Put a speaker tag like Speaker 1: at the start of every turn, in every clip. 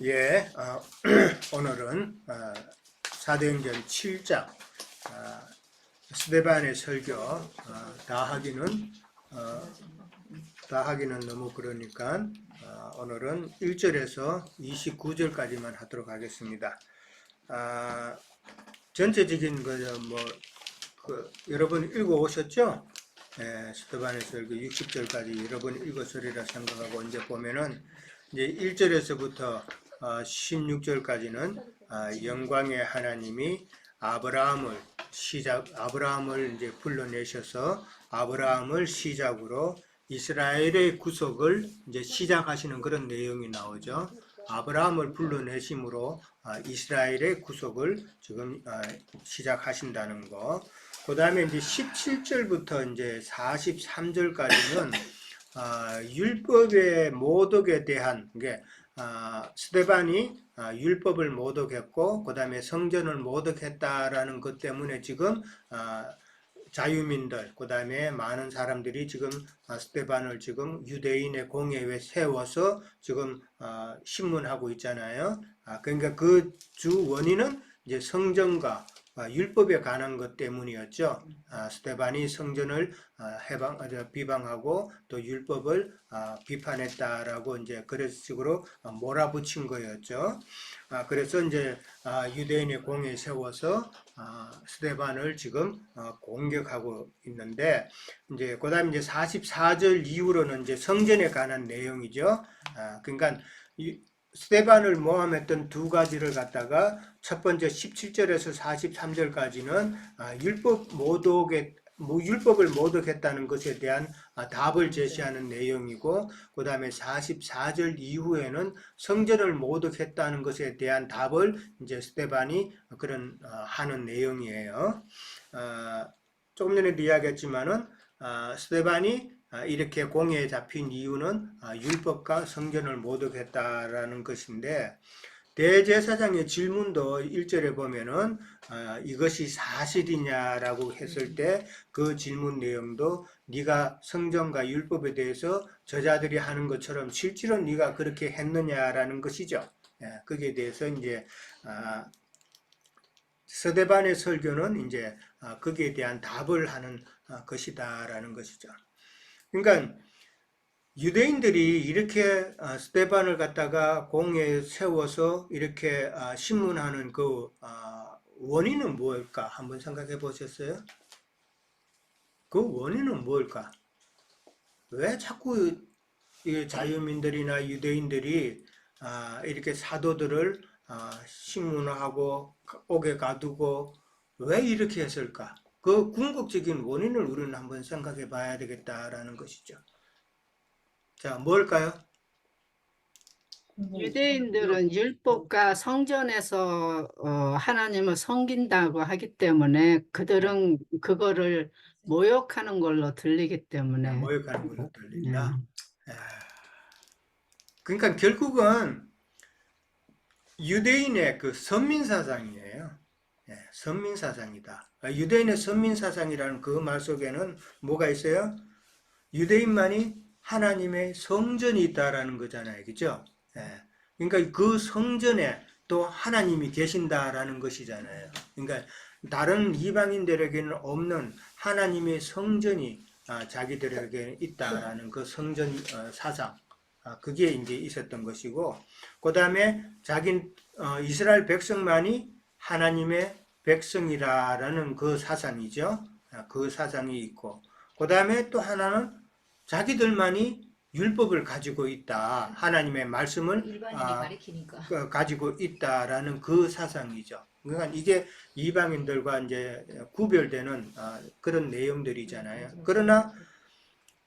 Speaker 1: 예, 오늘은 사도행전 7장 스데반의 설교 다 하기는 너무 그러니까 오늘은 1절에서 29절까지만 하도록 하겠습니다. 전체적인 여러분 읽어 오셨죠? 스데반의 설교 60절까지 여러분 읽었으리라 생각하고 이제 보면은 이제 1절에서부터 16절까지는 영광의 하나님이 아브라함을 이제 불러내셔서 아브라함을 시작으로 이스라엘의 구속을 이제 시작하시는 그런 내용이 나오죠. 아브라함을 불러내심으로 이스라엘의 구속을 지금 시작하신다는 거. 그 다음에 이제 17절부터 이제 43절까지는 율법의 모독에 대한 스데반이 율법을 모독했고 그 다음에 성전을 모독했다라는 것 때문에 지금 자유민들 그 다음에 많은 사람들이 지금 스데반을 지금 유대인의 공회에 세워서 지금 신문하고 있잖아요. 그러니까 그 주 원인은 이제 성전과 율법에 관한 것 때문이었죠. 스데반이 성전을 비방하고 또 율법을 비판했다라고 이제 그런 식으로 몰아붙인 거였죠. 그래서 이제 유대인의 공회에 세워서 스데반을 지금 공격하고 있는데 이제 그다음에 이제 44절 이후로는 이제 성전에 관한 내용이죠. 그러니까 스데반을 모함했던 두 가지를 갖다가 첫 번째 17절에서 43절까지는 율법을 모독했다는 것에 대한 답을 제시하는 내용이고 그 다음에 44절 이후에는 성전을 모독했다는 것에 대한 답을 이제 스데반이 그런 하는 내용이에요. 조금 전에도 이야기했지만은 스데반이 이렇게 공회에 잡힌 이유는 율법과 성전을 모독했다라는 것인데 대제사장의 질문도 1절에 보면은 이것이 사실이냐라고 했을 때 그 질문 내용도 네가 성전과 율법에 대해서 저자들이 하는 것처럼 실제로 네가 그렇게 했느냐라는 것이죠. 거기에 대해서 이제 스데반의 설교는 이제 거기에 대한 답을 하는 것이다라는 것이죠. 그러니까 유대인들이 이렇게 스데반을 갖다가 공회에 세워서 이렇게 신문하는 그 원인은 뭘까? 한번 생각해 보셨어요? 그 원인은 뭘까? 왜 자꾸 자유민들이나 유대인들이 이렇게 사도들을 신문하고 옥에 가두고 왜 이렇게 했을까? 그 궁극적인 원인을 우리는 한번 생각해 봐야 되겠다라는 것이죠. 자, 뭘까요?
Speaker 2: 유대인들은 율법과 성전에서 하나님을 섬긴다고 하기 때문에 그들은 그거를 모욕하는 걸로 들리기 때문에
Speaker 1: 모욕하는 걸로
Speaker 2: 예.
Speaker 1: 들린다. 그러니까 결국은 유대인의 그 선민사상이에요. 선민사상이다. 유대인의 선민사상이라는 그 말 속에는 뭐가 있어요? 유대인만이 하나님의 성전이 있다라는 거잖아요. 그죠? 그러니까 그 성전에 또 하나님이 계신다라는 것이잖아요. 그러니까 다른 이방인들에게는 없는 하나님의 성전이 자기들에게 있다라는 그 성전 사상, 그게 이제 있었던 것이고, 그 다음에 이스라엘 백성만이 하나님의 백성이라는 그 사상이죠. 그 사상이 있고, 그 다음에 또 하나는 자기들만이 율법을 가지고 있다. 하나님의 말씀을 가지고 있다라는 그 사상이죠. 그러니까 이게 이방인들과 이제 구별되는 그런 내용들이잖아요. 그러나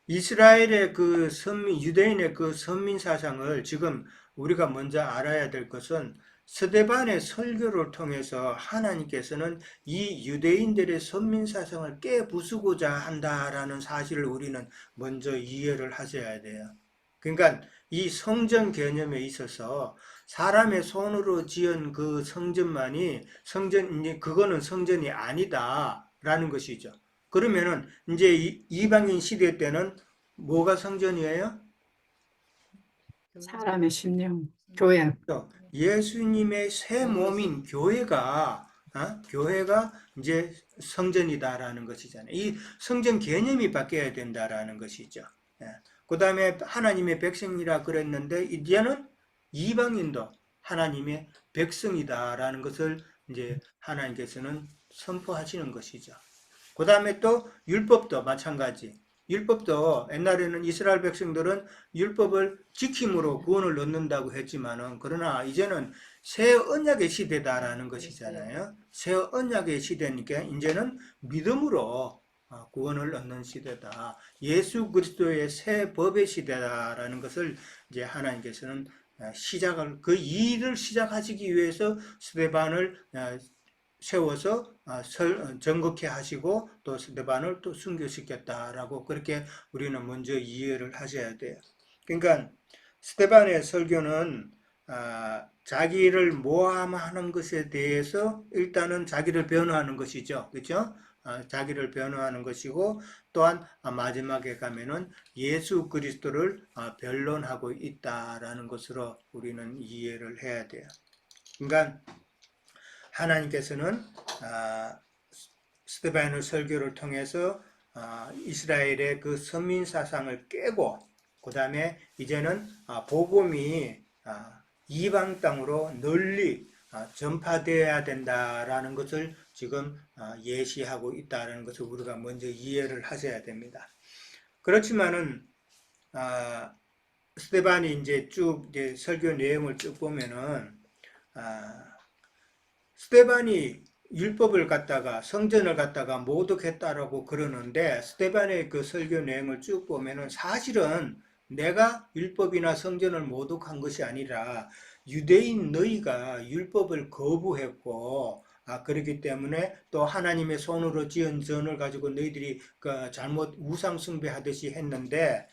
Speaker 1: 이스라엘의 그 유대인의 그 선민 사상을 지금 우리가 먼저 알아야 될 것은 스데반의 설교를 통해서 하나님께서는 이 유대인들의 선민 사상을 깨부수고자 한다라는 사실을 우리는 먼저 이해를 하셔야 돼요. 그러니까 이 성전 개념에 있어서 사람의 손으로 지은 그 성전만이 그거는 성전이 아니다라는 것이죠. 그러면은 이제 이방인 시대 때는 뭐가 성전이에요?
Speaker 2: 사람의 심령, 교회.
Speaker 1: 예수님의 새 몸인 교회가 이제 성전이다라는 것이잖아요. 이 성전 개념이 바뀌어야 된다라는 것이죠. 예. 그 다음에 하나님의 백성이라 그랬는데 이제는 이방인도 하나님의 백성이다라는 것을 이제 하나님께서는 선포하시는 것이죠. 그 다음에 또 율법도 마찬가지. 율법도 옛날에는 이스라엘 백성들은 율법을 지킴으로 구원을 얻는다고 했지만은 그러나 이제는 새 언약의 시대다라는 것이잖아요. 새 언약의 시대니까 이제는 믿음으로 구원을 얻는 시대다. 예수 그리스도의 새 법의 시대다라는 것을 이제 하나님께서는 그 일을 시작하시기 위해서 스데반을 세워서 정극케 하시고 또 스데반을 또 순교시켰다라고 그렇게 우리는 먼저 이해를 하셔야 돼요. 그러니까 스데반의 설교는 자기를 모함하는 것에 대해서 일단은 자기를 변호하는 것이죠. 그렇죠? 자기를 변호하는 것이고 또한 마지막에 가면은 예수 그리스도를 변론하고 있다라는 것으로 우리는 이해를 해야 돼요. 그러니까 하나님께서는 스데반의 설교를 통해서 이스라엘의 그 선민 사상을 깨고 그 다음에 이제는 복음이 이방 땅으로 널리 전파되어야 된다라는 것을 지금 예시하고 있다는 것을 우리가 먼저 이해를 하셔야 됩니다. 그렇지만은 스데반이 이제 쭉 이제 설교 내용을 쭉 보면은 스데반이 율법을 갖다가 성전을 갖다가 모독했다라고 그러는데 스데반의 그 설교 내용을 쭉 보면은 사실은 내가 율법이나 성전을 모독한 것이 아니라 유대인 너희가 율법을 거부했고 그렇기 때문에 또 하나님의 손으로 지은 전을 가지고 너희들이 그 잘못 우상 숭배하듯이 했는데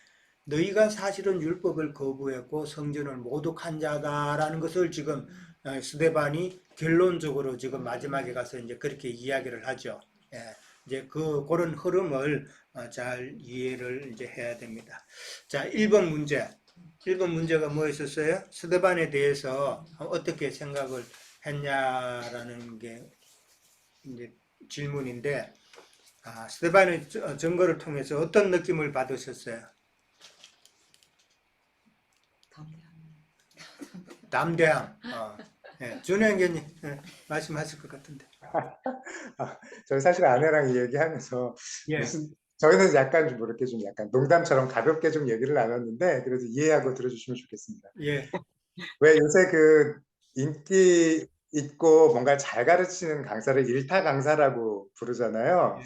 Speaker 1: 너희가 사실은 율법을 거부했고 성전을 모독한 자다라는 것을 지금 스데반이 결론적으로 지금 마지막에 가서 이제 그렇게 이야기를 하죠. 예, 이제 그런 흐름을 잘 이해를 이제 해야 됩니다. 자, 1번 문제. 1번 문제가 뭐였었어요? 스데반에 대해서 어떻게 생각을 했냐라는 게 이제 질문인데, 스데반의 증거를 통해서 어떤 느낌을 받으셨어요? 담대함. 예, 준영 의원님 말씀하실 것 같은데.
Speaker 3: 저희 사실 아내랑 얘기하면서
Speaker 1: 예.
Speaker 3: 저희는 약간 좀 이렇게 좀 약간 농담처럼 가볍게 좀 얘기를 나눴는데 그래도 이해하고 들어주시면 좋겠습니다.
Speaker 1: 예.
Speaker 3: 왜 요새 그 인기 있고 뭔가 잘 가르치는 강사를 일타 강사라고 부르잖아요.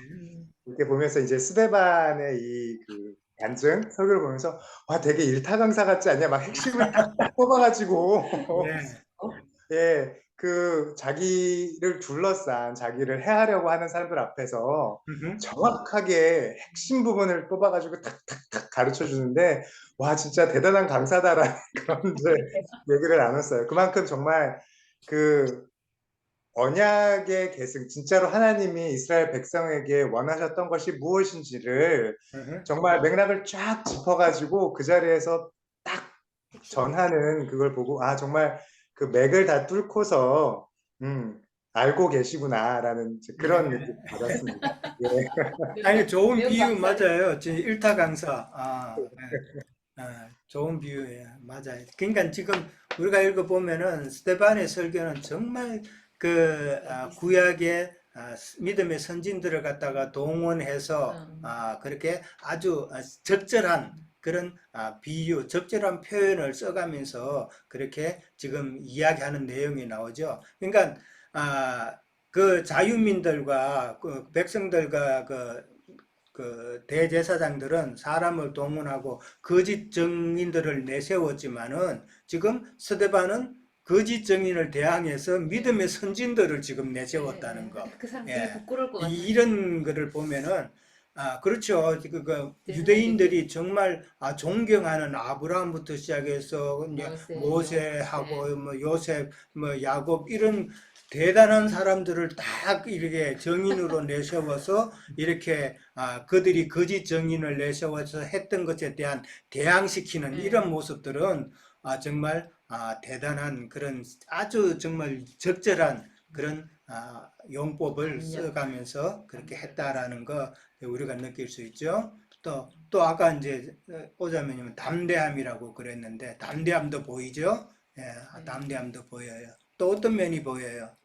Speaker 3: 이렇게 보면서 이제 스데반의 이 그 간증 설교를 보면서 와 되게 일타 강사 같지 않냐 막 핵심을 딱 뽑아가지고 예, 그 자기를 둘러싼 자기를 해하려고 하는 사람들 앞에서 정확하게 핵심 부분을 뽑아가지고 탁탁탁 가르쳐 주는데 와 진짜 대단한 강사다라는 그런 얘기를 나눴어요. 그만큼 정말 그 언약의 계승, 진짜로 하나님이 이스라엘 백성에게 원하셨던 것이 무엇인지를 정말 맥락을 쫙 짚어가지고 그 자리에서 딱 전하는 그걸 보고 정말 그 맥을 다 뚫고서 알고 계시구나라는 그런 느낌 받았습니다. 예.
Speaker 1: 아니 좋은 비유 맞아요. 일타 강사. 좋은 비유예요. 맞아요. 그러니까 지금 우리가 읽어보면은 스데반의 설교는 정말 그 구약의 믿음의 선진들을 갖다가 동원해서 그렇게 아주 적절한 그런 비유, 적절한 표현을 써가면서 그렇게 지금 이야기하는 내용이 나오죠. 그러니까 그 자유민들과 그 백성들과 그 대제사장들은 사람을 동원하고 거짓 증인들을 내세웠지만은 지금 스데반은 거짓 증인을 대항해서 믿음의 선진들을 지금 내세웠다는 거.
Speaker 4: 그 사람 되게 부끄러울 것 같아요.
Speaker 1: 이런 거를 보면은 그렇죠. 그 유대인들이 정말 존경하는 아브라함부터 시작해서 이제 모세하고 뭐 요셉, 뭐 야곱 이런 대단한 사람들을 딱 이렇게 정인으로 내세워서 이렇게 그들이 거짓 정인을 내세워서 했던 것에 대한 대항시키는 이런 모습들은 정말 대단한 그런 아주 정말 적절한 그런 용법을 써가면서 그렇게 했다라는 거 우리가 느낄 수 있죠. 또 아까 이제 오자면이면 담대함이라고 그랬는데 담대함도 보이죠. 예, 담대함도 보여요. 또 어떤 면이 보여요?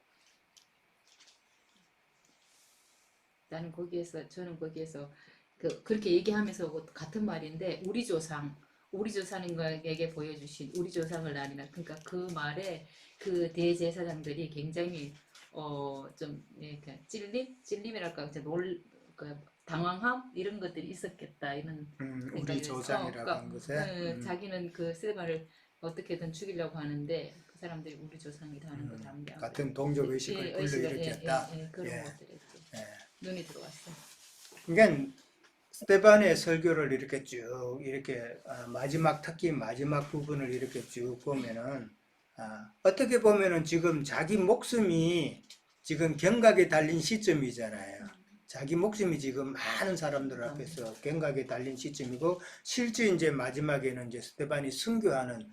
Speaker 4: 저는 거기에서 그렇게 얘기하면서 같은 말인데 우리 조상님에게 보여주신 우리 조상을 나누나 그러니까 그 말에 그 대제사장들이 굉장히 좀 찔림이랄까 그 당황함 이런 것들이 있었겠다 이런
Speaker 1: 우리
Speaker 4: 생각이
Speaker 1: 조상이라고 한 것에
Speaker 4: 자기는 그 스데반을 어떻게든 죽이려고 하는데 그 사람들이 우리 조상이다 하는 거 담대하고
Speaker 1: 같은 동족 의식을 불러일으켰다.
Speaker 4: 그런
Speaker 1: 예.
Speaker 4: 것들이
Speaker 1: 예.
Speaker 4: 눈이 들어왔어.
Speaker 1: 그러니까 스테반의 설교를 이렇게 쭉 이렇게 특히 마지막 부분을 이렇게 쭉 보면은 어떻게 보면은 지금 자기 목숨이 지금 경각에 달린 시점이잖아요. 자기 목숨이 지금 많은 사람들 앞에서 경각에 달린 시점이고 실제 이제 마지막에는 이제 스테반이 순교하는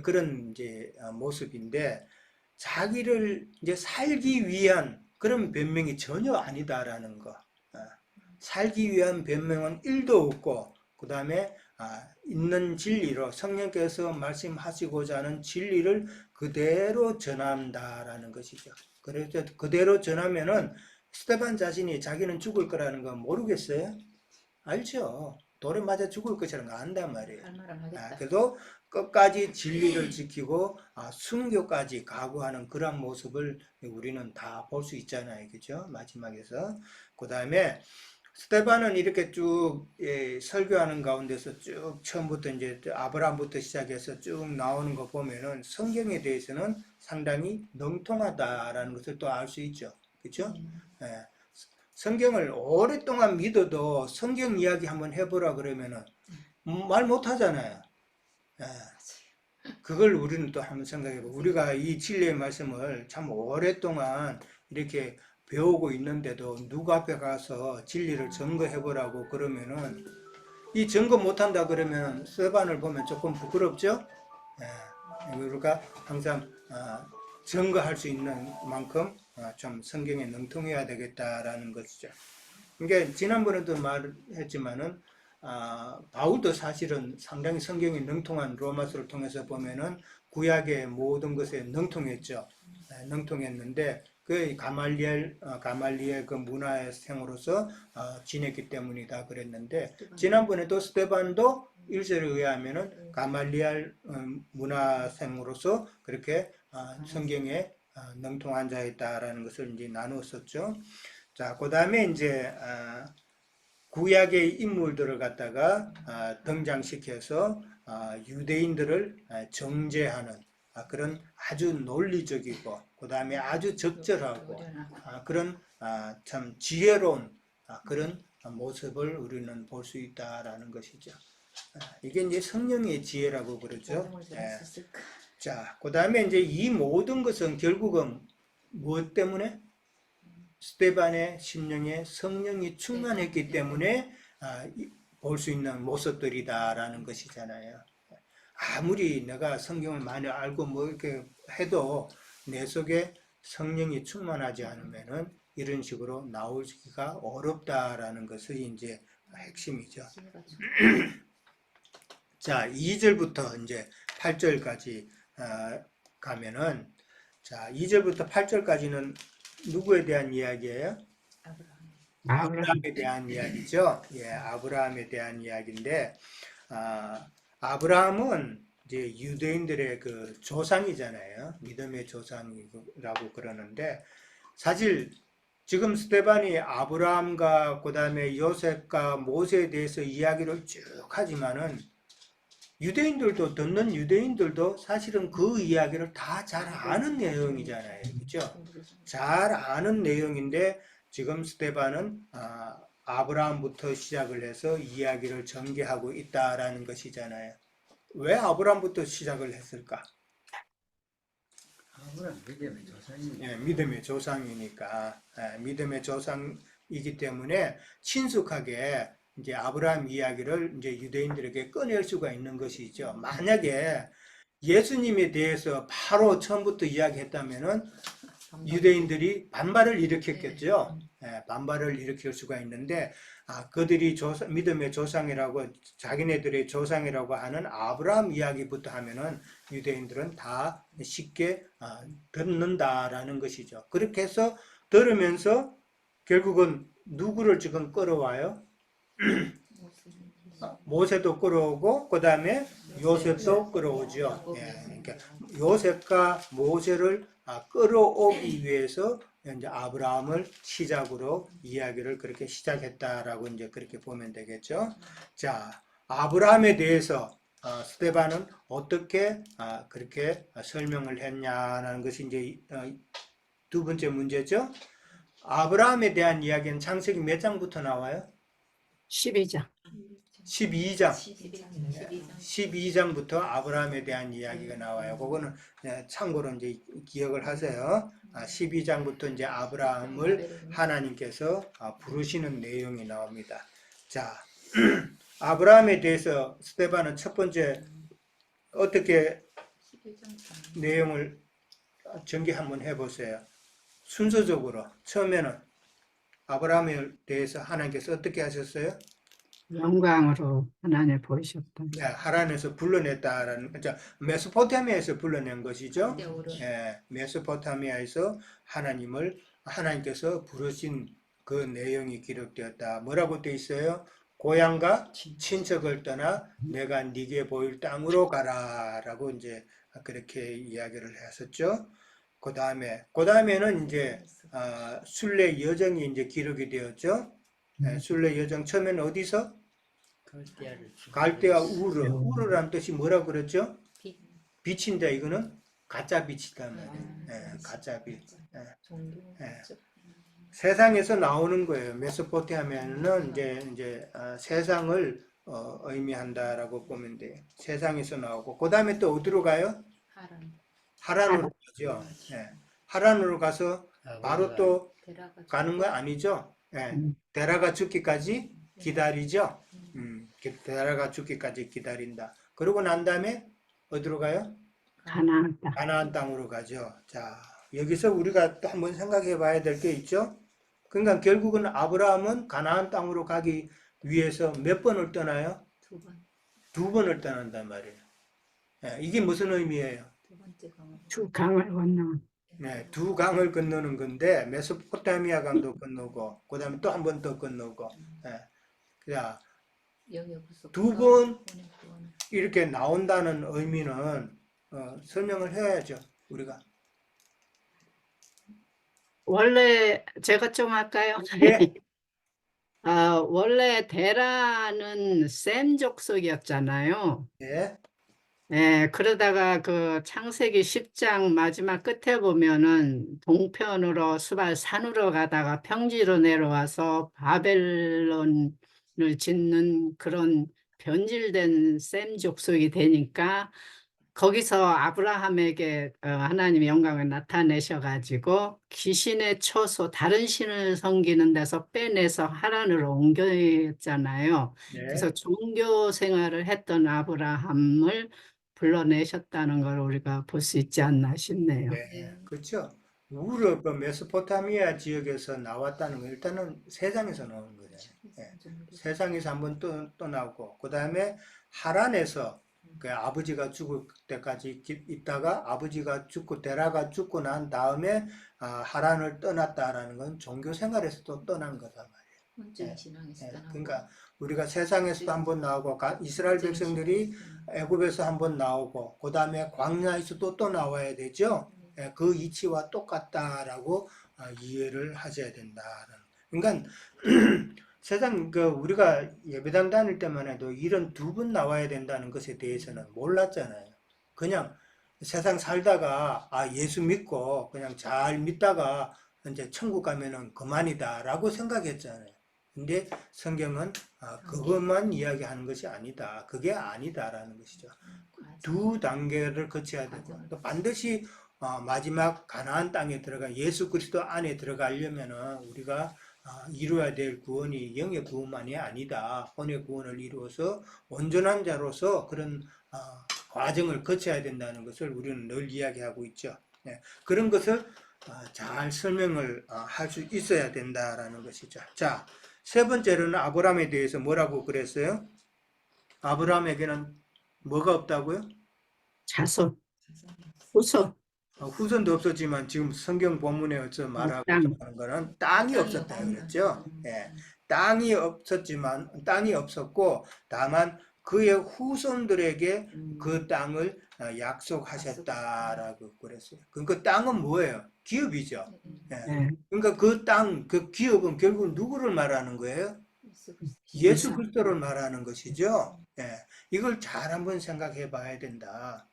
Speaker 1: 그런 이제 모습인데 자기를 이제 살기 위한 그런 변명이 전혀 아니다라는 거. 살기 위한 변명은 1도 없고 그 다음에 있는 진리로 성령께서 말씀하시고자 하는 진리를 그대로 전한다라는 것이죠. 그래서 그대로 전하면은 스테반 자신이 자기는 죽을 거라는 거 모르겠어요? 알죠. 돌에 맞아 죽을 것이라는 거 안단 말이에요.
Speaker 4: 할 말은 하겠다.
Speaker 1: 그래도 끝까지 진리를 지키고 순교까지 각오하는 그런 모습을 우리는 다 볼 수 있잖아요. 그죠? 마지막에서. 그 다음에 스테반은 이렇게 쭉 설교하는 가운데서 쭉 처음부터 이제 아브라함부터 시작해서 쭉 나오는 거 보면은 성경에 대해서는 상당히 능통하다라는 것을 또 알 수 있죠. 그렇죠? 예. 성경을 오랫동안 믿어도 성경 이야기 한번 해보라 그러면은 말 못하잖아요. 예. 그걸 우리는 또 한번 생각해보고 우리가 이 진리의 말씀을 참 오랫동안 이렇게 배우고 있는데도 누구 앞에 가서 진리를 증거해보라고 그러면은 이 증거 못한다 그러면 스테반을 보면 조금 부끄럽죠? 예. 우리가 항상 증거할 수 있는 만큼 좀 성경에 능통해야 되겠다라는 것이죠. 그러니까 지난번에도 말했지만은 바울도 사실은 상당히 성경에 능통한 로마서를 통해서 보면은 구약의 모든 것에 능통했죠. 능통했는데 그 가말리엘 그 문화생으로서 지냈기 때문이다 그랬는데 지난번에도 스테반도 1절에 의하면은 가말리엘 문화생으로서 그렇게 성경에 능통한 자였다라는 것을 이제 나누었었죠. 자, 그 다음에 이제 구약의 인물들을 갖다가 등장시켜서 유대인들을 정죄하는 그런 아주 논리적이고 그 다음에 아주 적절하고 그런 참 지혜로운 그런 모습을 우리는 볼 수 있다라는 것이죠. 이게 이제 성령의 지혜라고 그러죠. 자, 그 다음에 이제 이 모든 것은 결국은 무엇 때문에? 스테반의 심령에 성령이 충만했기 때문에 볼 수 있는 모습들이다라는 것이잖아요. 아무리 내가 성경을 많이 알고 뭐 이렇게 해도 내 속에 성령이 충만하지 않으면은 이런 식으로 나오기가 어렵다라는 것이 이제 핵심이죠. 자, 2절부터 이제 8절까지 가면은 자, 2절부터 8절까지는 누구에 대한 이야기예요? 아브라함에 대한 이야기죠. 예, 아브라함에 대한 이야기인데 아브라함은 이제 유대인들의 그 조상이잖아요. 믿음의 조상이라고 그러는데 사실 지금 스테반이 아브라함과 그 다음에 요셉과 모세에 대해서 이야기를 쭉 하지만은 유대인들도 듣는 유대인들도 사실은 그 이야기를 다 잘 아는 내용이잖아요. 그렇죠? 잘 아는 내용인데 지금 스테반은 아브라함부터 시작을 해서 이야기를 전개하고 있다라는 것이잖아요. 왜 아브라함부터 시작을 했을까?
Speaker 5: 아브라함 믿음의 조상이니까.
Speaker 1: 예, 믿음의 조상이니까 믿음의 조상이기 때문에 친숙하게 이제 아브라함 이야기를 이제 유대인들에게 꺼낼 수가 있는 것이죠. 만약에 예수님에 대해서 바로 처음부터 이야기했다면은 유대인들이 반발을 일으켰겠죠. 반발을 일으킬 수가 있는데 그들이 믿음의 조상이라고 자기네들의 조상이라고 하는 아브라함 이야기부터 하면은 유대인들은 다 쉽게 듣는다라는 것이죠. 그렇게 해서 들으면서 결국은 누구를 지금 끌어와요? 모세도 끌어오고 그 다음에 요셉도 끌어오죠. 그러니까 요셉과 모세를 끌어오기 위해서 이제 아브라함을 시작으로 이야기를 그렇게 시작했다라고 이제 그렇게 보면 되겠죠. 자, 아브라함에 대해서 스데반은 어떻게 그렇게 설명을 했냐는 것이 이제 두 번째 문제죠. 아브라함에 대한 이야기는 창세기 몇 장부터 나와요?
Speaker 2: 12장.
Speaker 1: 12장.
Speaker 4: 12장.
Speaker 1: 12장부터 아브라함에 대한 이야기가 나와요. 그거는 참고로 이제 기억을 하세요. 12장부터 이제 아브라함을 하나님께서 부르시는 내용이 나옵니다. 자, 아브라함에 대해서 스데반은 첫 번째 어떻게 내용을 전개 한번 해보세요. 순서적으로 처음에는 아브라함에 대해서 하나님께서 어떻게 하셨어요?
Speaker 2: 영광으로 하나님을 보이셨다.
Speaker 1: 하란에서 불러냈다라는, 그러니까 메소포타미아에서 불러낸 것이죠.
Speaker 4: 네,
Speaker 1: 메소포타미아에서 하나님께서 부르신 그 내용이 기록되었다. 뭐라고 되어 있어요? 고향과 친척을 떠나 내가 네게 보일 땅으로 가라라고 이제 그렇게 이야기를 했었죠. 그 다음에는 이제 순례 여정이 이제 기록이 되었죠. 순례 여정 처음에는 어디서? 갈대아 우르라는 뜻이 뭐라고 그랬죠? 빛인데 이거는 가짜 빛이다 말이에요. 가짜 빛. 세상에서 나오는 거예요. 메소포타미아는 이제 세상을 의미한다라고 보면 돼요. 세상에서 나오고 그 다음에 또 어디로 가요? 하란으로 가죠. 하란으로 가서 바로 또 가는 거 아니죠? 데라가 죽기까지 기다리죠. 데라가 죽기까지 기다린다. 그러고 난 다음에 어디로 가요?
Speaker 2: 가나안 땅.
Speaker 1: 가나안 땅으로 가죠. 자, 여기서 우리가 또 한번 생각해 봐야 될 게 있죠. 그러니까 결국은 아브라함은 가나안 땅으로 가기 위해서 몇 번을 떠나요?
Speaker 4: 2번.
Speaker 1: 2번을 떠난단 말이에요. 이게 무슨 의미예요?
Speaker 4: 두 번째 강은
Speaker 2: 두 강을 건너.
Speaker 1: 네, 2강을 건너는 건데 메소포타미아 강도 건너고 그 다음에 또 한 번 더 건너고 자,
Speaker 4: 여기서
Speaker 1: 2번 이렇게 나온다는 의미는 설명을 해야죠, 우리가.
Speaker 2: 원래 제가 좀 할까요?
Speaker 1: 예.
Speaker 2: 원래 데라는 셈 족속이었잖아요.
Speaker 1: 예.
Speaker 2: 그러다가 그 창세기 10장 마지막 끝에 보면은 동편으로 수발 산으로 가다가 평지로 내려와서 바벨론을 짓는 그런 변질된 셈 족속이 되니까 거기서 아브라함에게 하나님의 영광을 나타내셔가지고 귀신의 처소 다른 신을 섬기는 데서 빼내서 하란으로 옮겼잖아요.
Speaker 1: 네.
Speaker 2: 그래서 종교 생활을 했던 아브라함을 불러내셨다는 걸 우리가 볼 수 있지 않나 싶네요.
Speaker 1: 네, 그렇죠. 우르 그 메소포타미아 지역에서 나왔다는 건 일단은 세상에서 나오는 거예요. 세상에서 한번 또 나오고 그 다음에 하란에서 그 아버지가 죽을 때까지 있다가 아버지가 죽고 데라가 죽고 난 다음에 하란을 떠났다라는 건 종교 생활에서 또 떠난 거단 말이에요.
Speaker 4: 혼전 진앙에서 떠나고.
Speaker 1: 그러니까 우리가 세상에서도 한번 나오고 이스라엘 백성들이 애굽에서 한번 나오고 그 다음에 광야에서도 또 나와야 되죠. 그 이치와 똑같다라고 이해를 하셔야 된다는. 그러니까 세상 우리가 예배당 다닐 때만 해도 이런 2번 나와야 된다는 것에 대해서는 몰랐잖아요. 그냥 세상 살다가 예수 믿고 그냥 잘 믿다가 이제 천국 가면은 그만이다라고 생각했잖아요. 근데 성경은 그것만 이야기하는 것이 아니다. 그게 아니다라는 것이죠. 2단계를 거쳐야 되고 또 반드시 마지막 가나안 땅에 들어가 예수 그리스도 안에 들어가려면은 우리가 이루어야 될 구원이 영의 구원만이 아니다. 혼의 구원을 이루어서 온전한 자로서 그런 과정을 거쳐야 된다는 것을 우리는 늘 이야기하고 있죠. 예, 그런 것을 잘 설명을 할 수 있어야 된다라는 것이죠. 자, 세 번째로는 아브라함에 대해서 뭐라고 그랬어요? 아브라함에게는 뭐가 없다고요?
Speaker 2: 자손, 후손,
Speaker 1: 후손도 없었지만 지금 성경 본문에서 말하고
Speaker 2: 땅.
Speaker 1: 있는 거는 땅이 없었다 그랬죠. 예, 땅이 없었지만 땅이 없었고 다만 그의 후손들에게 그 땅을 약속하셨다라고 그랬어요. 그 땅은 뭐예요? 기업이죠. 예.
Speaker 2: 네.
Speaker 1: 그러니까 그 땅, 그 기업은 결국 누구를 말하는 거예요? 예수 그리스도를 말하는 것이죠. 예. 이걸 잘 한번 생각해 봐야 된다.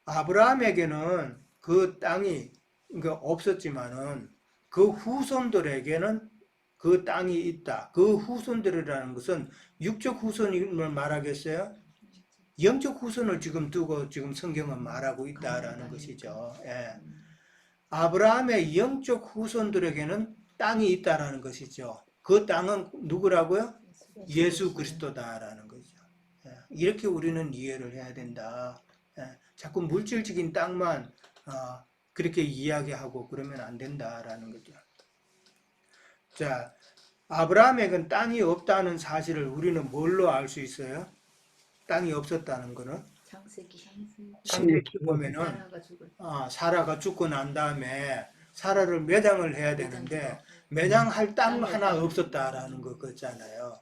Speaker 1: 아브라함에게는 그 땅이 그러니까 없었지만은 그 후손들에게는 그 땅이 있다. 그 후손들이라는 것은 육적 후손임을 말하겠어요? 영적 후손을 지금 두고 지금 성경은 말하고 있다라는 것이죠. 예. 아브라함의 영적 후손들에게는 땅이 있다라는 것이죠. 그 땅은 누구라고요? 예수 그리스도다라는 거죠. 예. 이렇게 우리는 이해를 해야 된다. 예. 자꾸 물질적인 땅만 그렇게 이야기하고 그러면 안 된다라는 거죠. 자, 아브라함에게는 땅이 없다는 사실을 우리는 뭘로 알 수 있어요? 땅이 없었다는 거는 창세기 보면은 사라가 죽고 난 다음에 사라를 매장을 해야 되는데 매장할 땅 하나 없었다라는 거 같잖아요.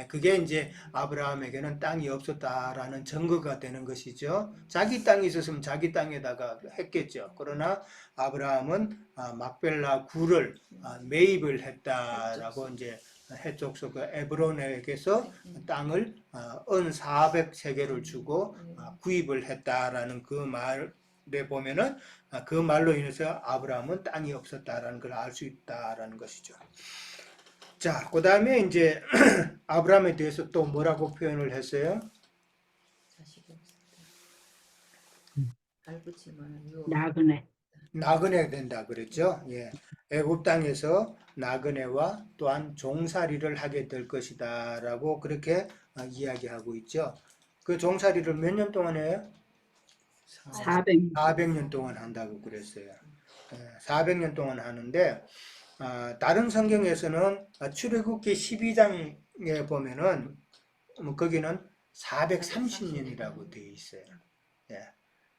Speaker 1: 그게 이제 아브라함에게는 땅이 없었다라는 증거가 되는 것이죠. 자기 땅이 있었으면 자기 땅에다가 했겠죠. 그러나 아브라함은 막벨라 굴을 매입을 했다라고 이제 해족속 에브론에게서 땅을 은 400세겔을 주고 구입을 했다라는 그 말에 보면은 그 말로 인해서 아브라함은 땅이 없었다라는 걸 알 수 있다라는 것이죠. 자, 그 다음에 이제 아브라함에 대해서 또 뭐라고 표현을 했어요?
Speaker 2: 나그네.
Speaker 1: 나그네 된다 그랬죠. 예. 애굽 땅에서 나그네와 또한 종살이를 하게 될 것이다라고 그렇게 이야기하고 있죠. 그 종살이를 몇 년 동안 해요? 400년 동안 한다고 그랬어요. 400년 동안 하는데 다른 성경에서는 출애굽기 12장에 보면은 거기는 430년이라고 되어 있어요. 예.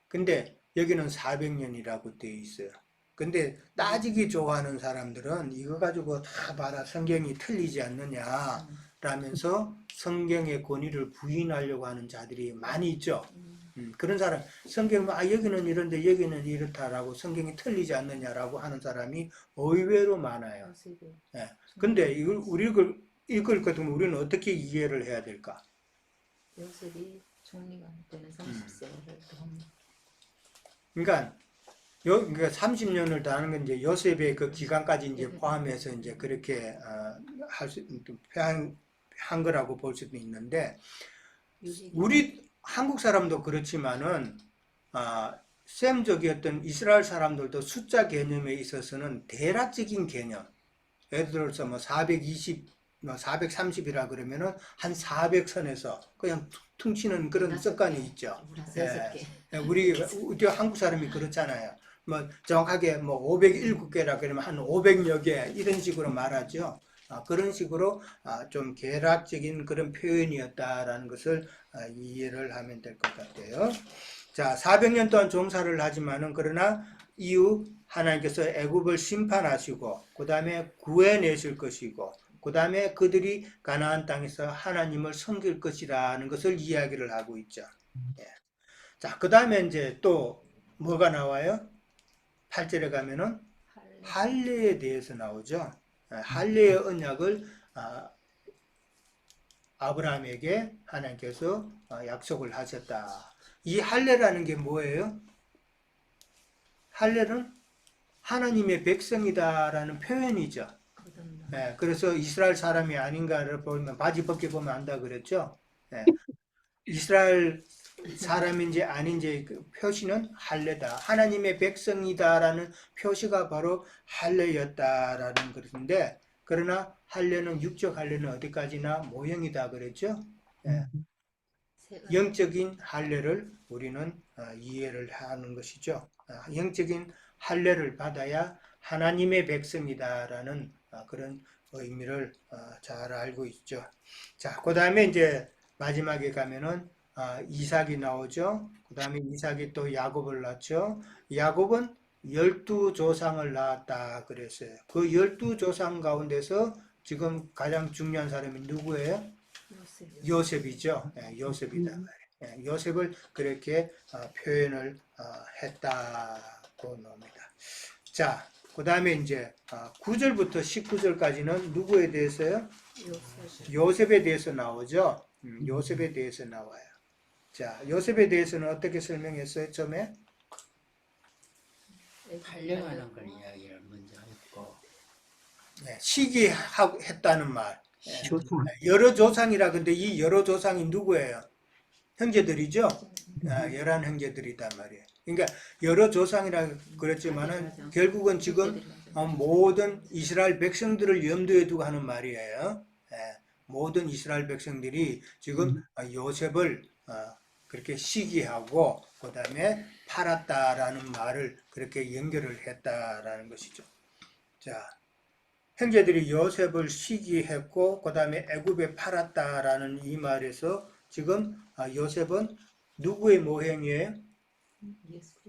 Speaker 1: 근데 여기는 400년이라고 되어 있어요. 근데 따지기 좋아하는 사람들은 이거 가지고 다 봐라 성경이 틀리지 않느냐 라면서 성경의 권위를 부인하려고 하는 자들이 많이 있죠. 그런 사람 성경 여기는 이런데 여기는 이렇다라고 성경이 틀리지 않느냐라고 하는 사람이 의외로 많아요. 예. 근데 우리 이걸 거두면 우리는 어떻게 이해를 해야 될까?
Speaker 4: 요셉이 총리가 되는 30세를
Speaker 1: 그러니까 30년을 다 하는 건 이제 요셉의 그 기간까지 이제 포함해서 이제 그렇게 할 수 한 거라고 볼 수도 있는데 우리 한국 사람도 그렇지만은 셈족이었던 이스라엘 사람들도 숫자 개념에 있어서는 대략적인 개념. 예를 들어서 뭐 420, 430이라 그러면은 한 400선에서 그냥 퉁치는 그런 습관이 있죠. 예. 우리 한국 사람이 그렇잖아요. 뭐 정확하게 뭐 507개라 그러면 한 500여 개 이런 식으로 말하죠. 그런 식으로 좀 계략적인 그런 표현이었다라는 것을 이해를 하면 될 것 같아요. 자, 400년 동안 종사를 하지만은 그러나 이후 하나님께서 애굽을 심판하시고 그 다음에 구해내실 것이고 그 다음에 그들이 가나안 땅에서 하나님을 섬길 것이라는 것을 이야기를 하고 있죠. 예. 자, 그 다음에 이제 또 뭐가 나와요? 8절에 가면은 할례에 대해서 나오죠. 할례의 언약을 아브라함에게 하나님께서 약속을 하셨다. 이 할례라는 게 뭐예요? 할례는 하나님의 백성이다라는 표현이죠. 예, 그래서 이스라엘 사람이 아닌가를 보면 바지 벗겨보면 안다 그랬죠. 예, 이스라엘 사람인지 아닌지 그 표시는 할례다. 하나님의 백성이다라는 표시가 바로 할례였다라는 것인데 그러나 할례는 육적 할례는 어디까지나 모형이다 그랬죠. 예. 영적인 할례를 우리는 이해를 하는 것이죠. 영적인 할례를 받아야 하나님의 백성이다라는 그런 의미를 잘 알고 있죠. 자, 그 다음에 이제 마지막에 가면은 이삭이 나오죠. 그 다음에 이삭이 또 야곱을 낳죠. 야곱은 12조상을 낳았다 그랬어요. 그 12조상 가운데서 지금 가장 중요한 사람이 누구예요? 요셉이죠. 요셉이다 말이에요. 요셉을 그렇게 표현을 했다고 놉니다. 자, 그 다음에 이제 9절부터 19절까지는 누구에 대해서요? 요셉에 대해서 나오죠. 요셉에 대해서 나와요. 자, 요셉에 대해서는 어떻게 설명했어요? 처음에?
Speaker 5: 팔려가는 걸 이야기를 먼저 했고
Speaker 1: 시기했다는 말.
Speaker 2: 조상.
Speaker 1: 여러 조상이라 근데 이 여러 조상이 누구예요? 형제들이죠? 11 형제들이단 말이에요. 그러니까 여러 조상이라 그랬지만은 결국은 지금 모든 이스라엘 백성들을 염두에 두고 하는 말이에요. 모든 이스라엘 백성들이 지금 요셉을 그렇게 시기하고 그 다음에 팔았다라는 말을 그렇게 연결을 했다라는 것이죠. 자, 형제들이 요셉을 시기했고 그 다음에 애굽에 팔았다라는 이 말에서 지금 요셉은 누구의 모형이에요?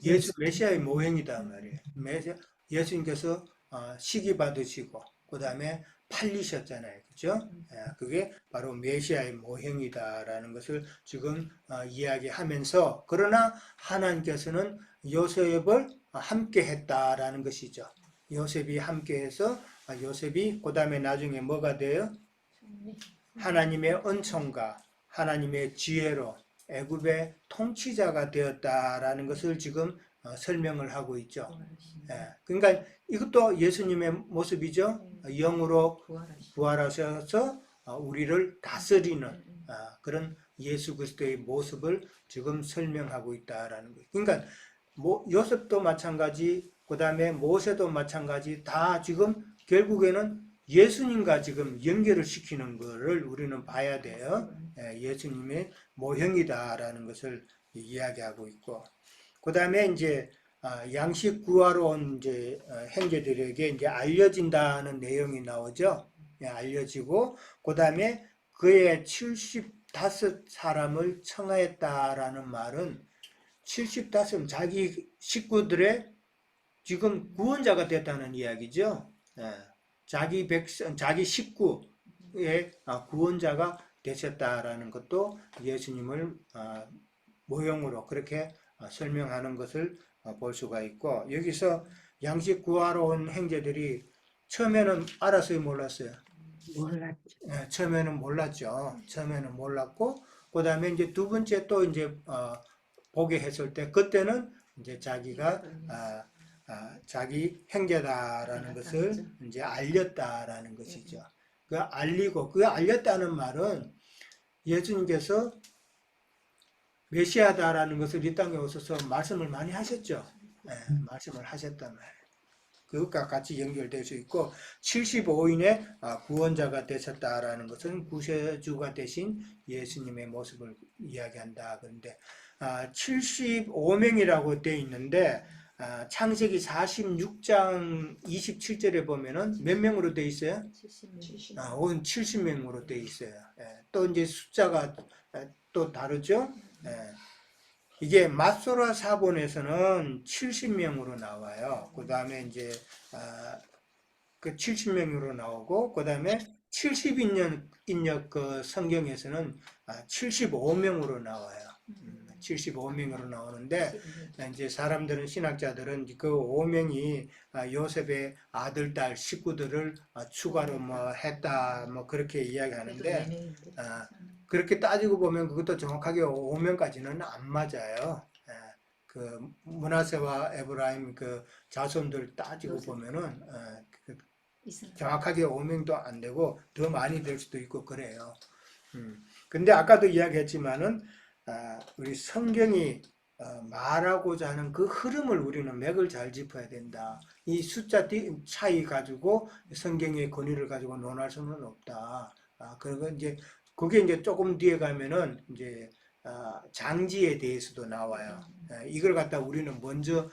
Speaker 1: 예수 메시아의 모형이다 말이에요. 예수님께서 시기 받으시고 그 다음에 팔리셨잖아요. 그죠? 그게 바로 메시아의 모형이다라는 것을 지금 이야기하면서 그러나 하나님께서는 요셉을 함께 했다라는 것이죠. 요셉이 함께해서 요셉이 그 다음에 나중에 뭐가 돼요? 하나님의 은총과 하나님의 지혜로 애굽의 통치자가 되었다라는 것을 지금 설명을 하고 있죠. 그러니까 이것도 예수님의 모습이죠. 영으로 부활하셔서 우리를 다스리는 그런 예수 그리스도의 모습을 지금 설명하고 있다라는 거예요. 그러니까 요셉도 마찬가지, 그 다음에 모세도 마찬가지, 다 지금 결국에는 예수님과 지금 연결을 시키는 것을 우리는 봐야 돼요. 예수님의 모형이다라는 것을 이야기하고 있고, 그 다음에 이제 양식 구하러 온 이제 형제들에게 이제 알려진다는 내용이 나오죠. 알려지고, 그 다음에 그의 75사람을 청하였다라는 말은 75 자기 식구들의 지금 구원자가 됐다는 이야기죠. 자기 백성, 자기 식구의 구원자가 되셨다라는 것도 예수님을 모형으로 그렇게 설명하는 것을 볼 수가 있고, 여기서 양식 구하러 온 형제들이 처음에는 알았어요, 몰랐어요?
Speaker 2: 몰랐죠.
Speaker 1: 처음에는 몰랐죠. 처음에는 몰랐고, 그 다음에 이제 두 번째 또 이제 보게 했을 때, 그때는 이제 자기가 자기 형제다라는 것을 이제 알렸다라는 것이죠. 그 알리고, 그 알렸다는 말은 예수님께서 메시아다라는 것을 이 땅에 오셔서 말씀을 많이 하셨죠. 말씀을 하셨단 말이에요. 그것과 같이 연결될 수 있고, 75인의 구원자가 되셨다라는 것은 구세주가 되신 예수님의 모습을 이야기한다. 그런데 75명이라고 되어 있는데 창세기 46장 27절에 보면은 몇 명으로 되어 있어요? 70명으로 되어 있어요. 또 이제 숫자가 또 다르죠? 이게 맛소라 사본에서는 70명으로 나와요. 그 다음에 이제 그 70명으로 나오고, 그 다음에 70인역 그 성경에서는 75명으로 나와요. 75명으로 나오는데, 이제 사람들은, 신학자들은 그 5명이 요셉의 아들, 딸, 식구들을 추가로 뭐 했다, 뭐 그렇게 이야기하는데, 그렇게 따지고 보면 그것도 정확하게 5명까지는 안 맞아요. 그 므낫세와 에브라임 그 자손들 따지고 보면은 정확하게 5명도 안 되고 더 많이 될 수도 있고 그래요. 근데 아까도 이야기했지만은 우리 성경이 말하고자 하는 그 흐름을 우리는 맥을 잘 짚어야 된다. 이 숫자 차이 가지고 성경의 권위를 가지고 논할 수는 없다. 그리고 이제 그게 이제 조금 뒤에 가면은 이제 장지에 대해서도 나와요. 이걸 갖다 우리는 먼저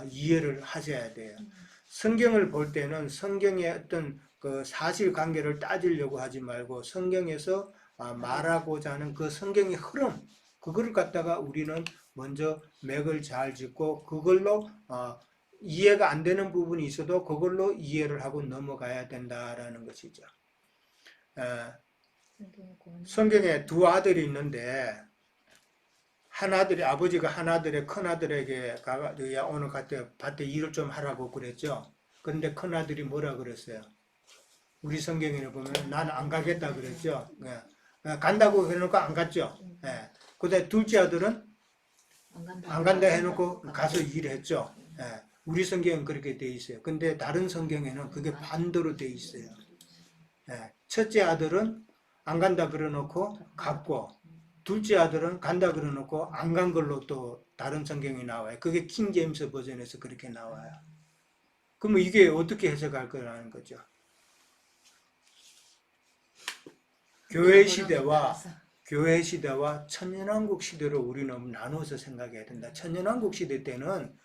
Speaker 1: 이해를 하셔야 돼요. 성경을 볼 때는 성경의 어떤 그 사실관계를 따지려고 하지 말고 성경에서 말하고자 하는 그 성경의 흐름, 그거를 갖다가 우리는 먼저 맥을 잘 짚고 그걸로 이해가 안 되는 부분이 있어도 그걸로 이해를 하고 넘어가야 된다라는 것이죠. 성경에 두 아들이 있는데 한 아들이 아버지가 한 아들의 큰 아들에게 가가지고 야 오늘 밭에 일을 좀 하라고 그랬죠. 그런데 큰 아들이 뭐라 그랬어요? 우리 성경에 보면 나는 안 가겠다 그랬죠. 간다고 해놓고 안 갔죠. 그다음에 둘째 아들은 안 간다 해놓고 가서 일했죠. 우리 성경은 그렇게 돼 있어요. 근데 다른 성경에는 그게 반대로 돼 있어요. 첫째 아들은 안 간다 그래놓고 갔고 둘째 아들은 간다 그래놓고 안 간 걸로 또 다른 성경이 나와요. 그게 킹 제임스 버전에서 그렇게 나와요. 그러면 이게 어떻게 해석할 거라는 거죠. 교회 시대와 천년왕국 시대로 우리는 나눠서 생각해야 된다. 천년왕국 시대 때는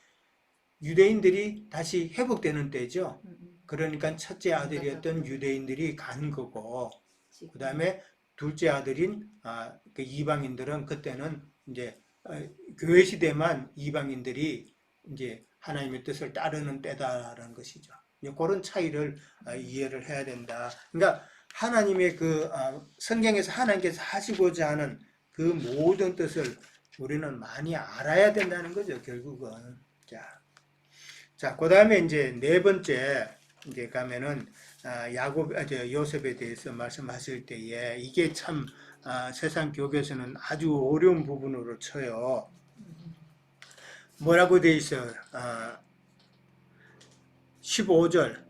Speaker 1: 유대인들이 다시 회복되는 때죠. 그러니까 첫째 아들이었던 유대인들이 간 거고, 그 다음에 둘째 아들인 그 이방인들은 그때는 이제 교회 시대만 이방인들이 이제 하나님의 뜻을 따르는 때다라는 것이죠. 그런 차이를 이해를 해야 된다. 그러니까 하나님의 그 성경에서 하나님께서 하시고자 하는 그 모든 뜻을 우리는 많이 알아야 된다는 거죠. 결국은. 자, 그 다음에 이제 네 번째 이제 가면은 요셉에 대해서 말씀하실 때에 이게 참 세상 교계에서는 아주 어려운 부분으로 쳐요. 뭐라고 돼 있어요? 15절.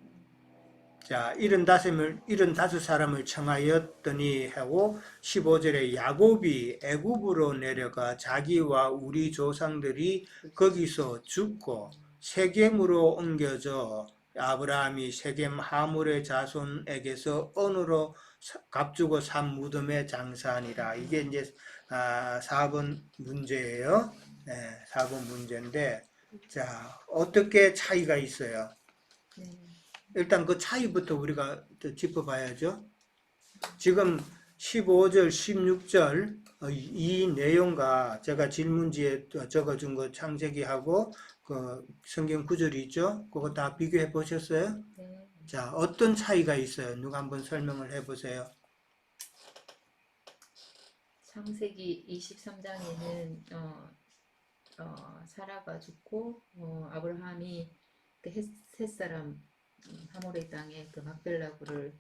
Speaker 1: 자, 75사람을 청하였더니 하고 15절에 야곱이 애굽으로 내려가 자기와 우리 조상들이 거기서 죽고 세겜으로 옮겨져 아브라함이 세겜 하물의 자손에게서 언으로 값주고 산 무덤에 장사하니라. 이게 이제 4번 문제예요. 4번 문제인데 자, 어떻게 차이가 있어요? 일단 그 차이부터 우리가 짚어봐야죠. 지금 15절, 16절 이 내용과 제가 질문지에 적어준 거 창세기하고 그 성경 구절이 있죠. 그거 다 비교해 보셨어요?
Speaker 4: 네.
Speaker 1: 자, 어떤 차이가 있어요? 누가 한번 설명을 해보세요.
Speaker 4: 창세기 23장에는 사라가 죽고 아브라함이 그 햇사람 하모레 땅에 그 막벨라구를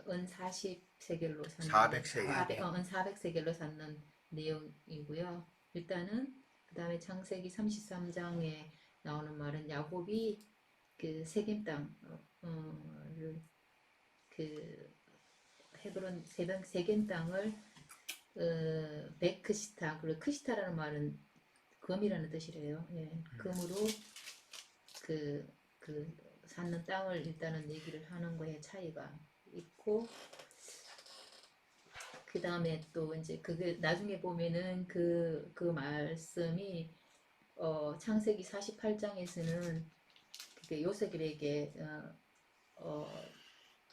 Speaker 4: 은 40세겔로 샀는
Speaker 1: 400세겔.
Speaker 4: 은 400세겔로 샀는 내용이고요. 일단은 그 다음에 창세기 33장에 나오는 말은 야곱이 그 세겜 땅을 그 헤브론 세겜 땅을 베크시타, 그리고 크시타라는 말은 금이라는 뜻이래요. 예, 금으로 그 샀는 땅을 일단은 얘기를 하는 거에 차이가 있고, 그 다음에 또 이제 그게 나중에 보면은 그 말씀이 창세기 48장에서는 그게 요셉에게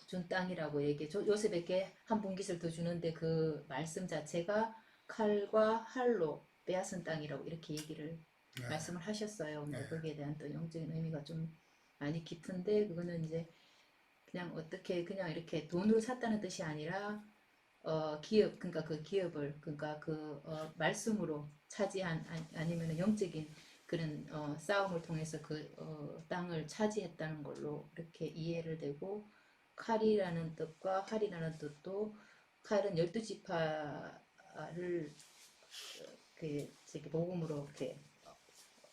Speaker 4: 준 땅이라고 얘기해. 요셉에게 한 분깃을 더 주는데 그 말씀 자체가 칼과 활로 빼앗은 땅이라고 이렇게 얘기를 말씀을 하셨어요. 근데 거기에 대한 또 영적인 의미가 좀 많이 깊은데, 그거는 이제 그냥 어떻게 그냥 이렇게 돈으로 샀다는 뜻이 아니라 기업, 그러니까 그 기업을, 그러니까 그 말씀으로 차지한 아니면 영적인 그런 싸움을 통해서 그 땅을 차지했다는 걸로 이렇게 이해를 되고, 칼이라는 뜻과 활이라는 뜻도, 칼은 12지파를 그 복음으로 이렇게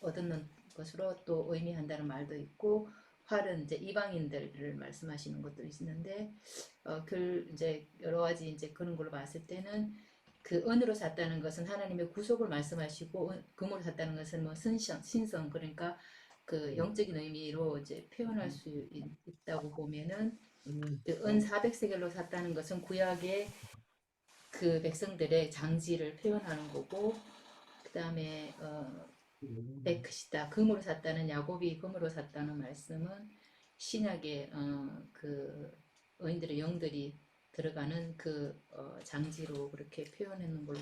Speaker 4: 얻는 것으로 또 의미한다는 말도 있고, 활은 이제 이방인들을 말씀하시는 것도 있는데, 이제 여러 가지 이제 그런 걸로 봤을 때는 그 은으로 샀다는 것은 하나님의 구속을 말씀하시고, 금으로 샀다는 것은 뭐 신성, 그러니까 그 영적인 의미로 이제 표현할 수 있다고 보면은, 그 은 400세겔로 샀다는 것은 구약의 그 백성들의 장지를 표현하는 거고, 그 다음에 베크시다, 금으로 샀다는, 야곱이 금으로 샀다는 말씀은 신약의 그 의인들의 영들이 들어가는 그 장지로 그렇게 표현하는 걸로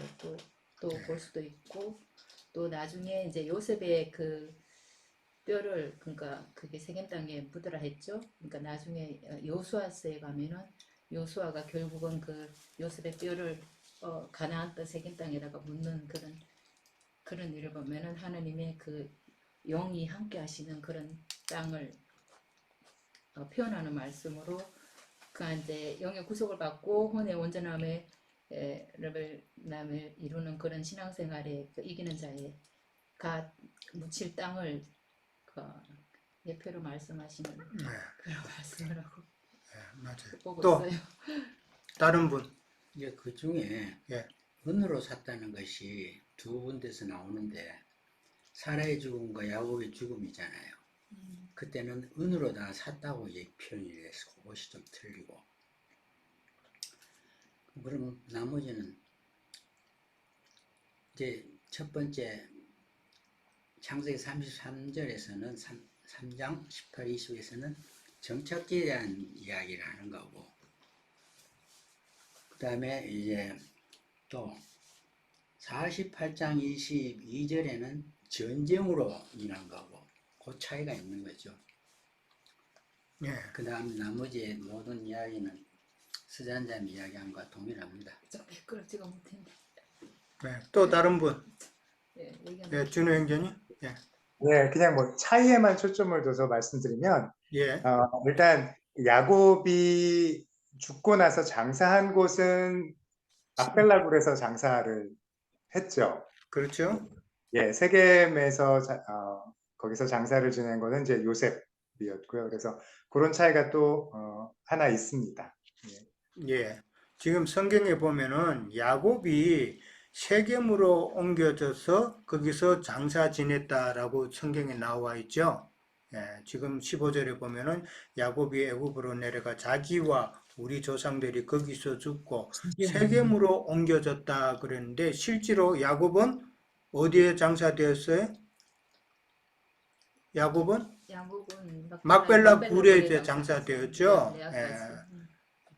Speaker 4: 또 볼 수도 있고, 또 나중에 이제 요셉의 그 뼈를, 그러니까 그게 세겜 땅에 묻으라 했죠. 그러니까 나중에 여호수아서에 가면은 여호수아가 결국은 그 요셉의 뼈를 가나안 땅 세겜 땅에다가 묻는 그런 일을 보면은 하나님의 그 영이 함께 하시는 그런 땅을 표현하는 말씀으로, 그 이제 영의 구속을 받고 혼의 온전함을 이루는 그런 신앙생활에 그 이기는 자의 가 묻힐 땅을 예표로 말씀하시는
Speaker 1: 네,
Speaker 4: 그런 말씀을 하고
Speaker 1: 맞아요.
Speaker 4: 보고
Speaker 1: 또
Speaker 4: 있어요.
Speaker 1: 다른 분.
Speaker 5: 이제 그 중에
Speaker 1: 예.
Speaker 5: 은으로 샀다는 것이 두 군데서 나오는데 사라의 죽음과 야곱의 죽음이잖아요. 그때는 은으로 다 샀다고 표현이 돼서 그것이 좀 틀리고, 그럼 나머지는 이제 첫 번째 창세기 33절에서는 3장 18, 20에서는 정착기에 대한 이야기를 하는 거고, 그 다음에 이제 또 48장 22절에는 전쟁으로 인한 거고, 그 차이가 있는 거죠.
Speaker 1: 예.
Speaker 5: 그 다음 나머지 모든 이야기는 스잔자님 이야기한 것과 동일합니다.
Speaker 4: 좀 매끄럽지가 못했네.
Speaker 1: 네. 또 다른 분.
Speaker 4: 예,
Speaker 1: 예, 준호 형제님. 예.
Speaker 3: 네, 그냥 뭐 차이에만 초점을 둬서 말씀드리면
Speaker 1: 예.
Speaker 3: 일단 야곱이 죽고 나서 장사한 곳은 막벨라굴에서 장사를 했죠.
Speaker 1: 그렇죠.
Speaker 3: 예, 세겜에서 거기서 장사를 지낸 거는 이제 요셉이었고요. 그래서 그런 차이가 또 하나 있습니다.
Speaker 1: 예. 지금 성경에 보면은 야곱이 세겜으로 옮겨져서 거기서 장사 지냈다라고 성경에 나와 있죠. 예, 지금 15절에 보면은 야곱이 애굽으로 내려가 자기와 우리 조상들이 거기서 죽고 세겜으로 옮겨졌다 그랬는데 실제로 야곱은 어디에 장사되었어요? 야곱은
Speaker 4: 야곱은
Speaker 1: 막벨라 굴에
Speaker 4: 굴에
Speaker 1: 이제 장사되었죠.
Speaker 4: 네,
Speaker 1: 예.
Speaker 4: 레아까지.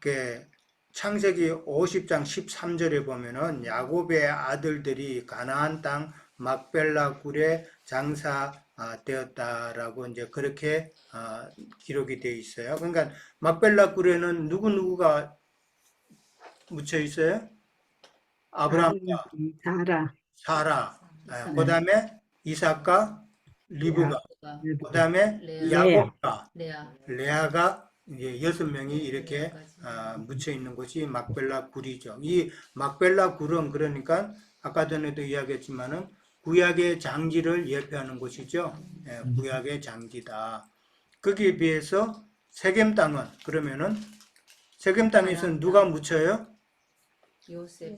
Speaker 1: 그 창세기 50장 13절에 보면은 야곱의 아들들이 가나안 땅 막벨라 굴에 장사되었다라고 이제 그렇게 기록이 되어 있어요. 그러니까 막벨라 굴에는 누구가 묻혀 있어요? 아브라함과
Speaker 2: 사라.
Speaker 1: 사라, 그다음에 이삭과 리브가, 그다음에
Speaker 4: 레아.
Speaker 1: 야곱과
Speaker 4: 레아.
Speaker 1: 레아가 이제 6명이 이렇게
Speaker 4: 레아까지.
Speaker 1: 묻혀 있는 것이 막벨라 굴이죠. 이 막벨라 굴은 그러니까 아까 전에도 이야기했지만은 구약의 장지를 예표하는 곳이죠. 예, 구약의 장지다. 거기에 비해서 세겜 땅은 그러면은 세겜 땅에서는 누가 묻혀요?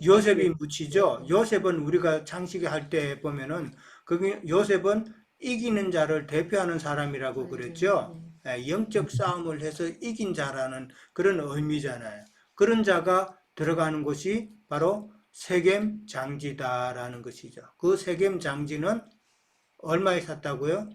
Speaker 1: 요셉이 묻히죠. 요셉은 우리가 창세기 할 때 보면은 거기 요셉은 이기는 자를 대표하는 사람이라고 그랬죠. 영적 싸움을 해서 이긴 자라는 그런 의미잖아요. 그런 자가 들어가는 곳이 바로 세겜 장지다라는 것이죠. 그 세겜 장지는 얼마에 샀다고요?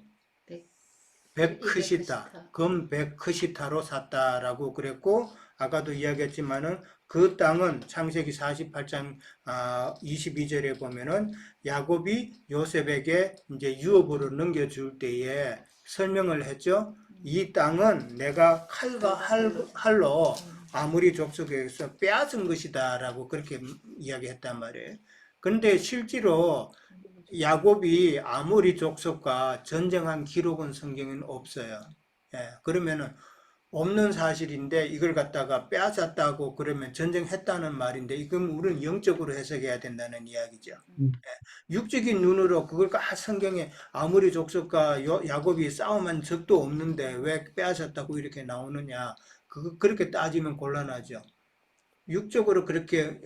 Speaker 1: 100크시타, 금 100크시타로 샀다라고 그랬고, 아까도 이야기했지만은 그 땅은 창세기 48장 22절에 보면은 야곱이 요셉에게 이제 유업으로 넘겨줄 때에 설명을 했죠. 이 땅은 내가 칼과 할로 아무리 족속에서 빼앗은 것이다라고 그렇게 이야기했단 말이에요. 그런데 실제로 야곱이 아모리 족속과 전쟁한 기록은 성경에는 없어요. 예, 그러면은 없는 사실인데 이걸 갖다가 빼앗았다고 그러면 전쟁했다는 말인데 이건 우리는 영적으로 해석해야 된다는 이야기죠. 예, 육적인 눈으로 그걸 성경에 아모리 족속과 야곱이 싸움한 적도 없는데 왜 빼앗았다고 이렇게 나오느냐. 그렇게 따지면 곤란하죠. 육적으로 그렇게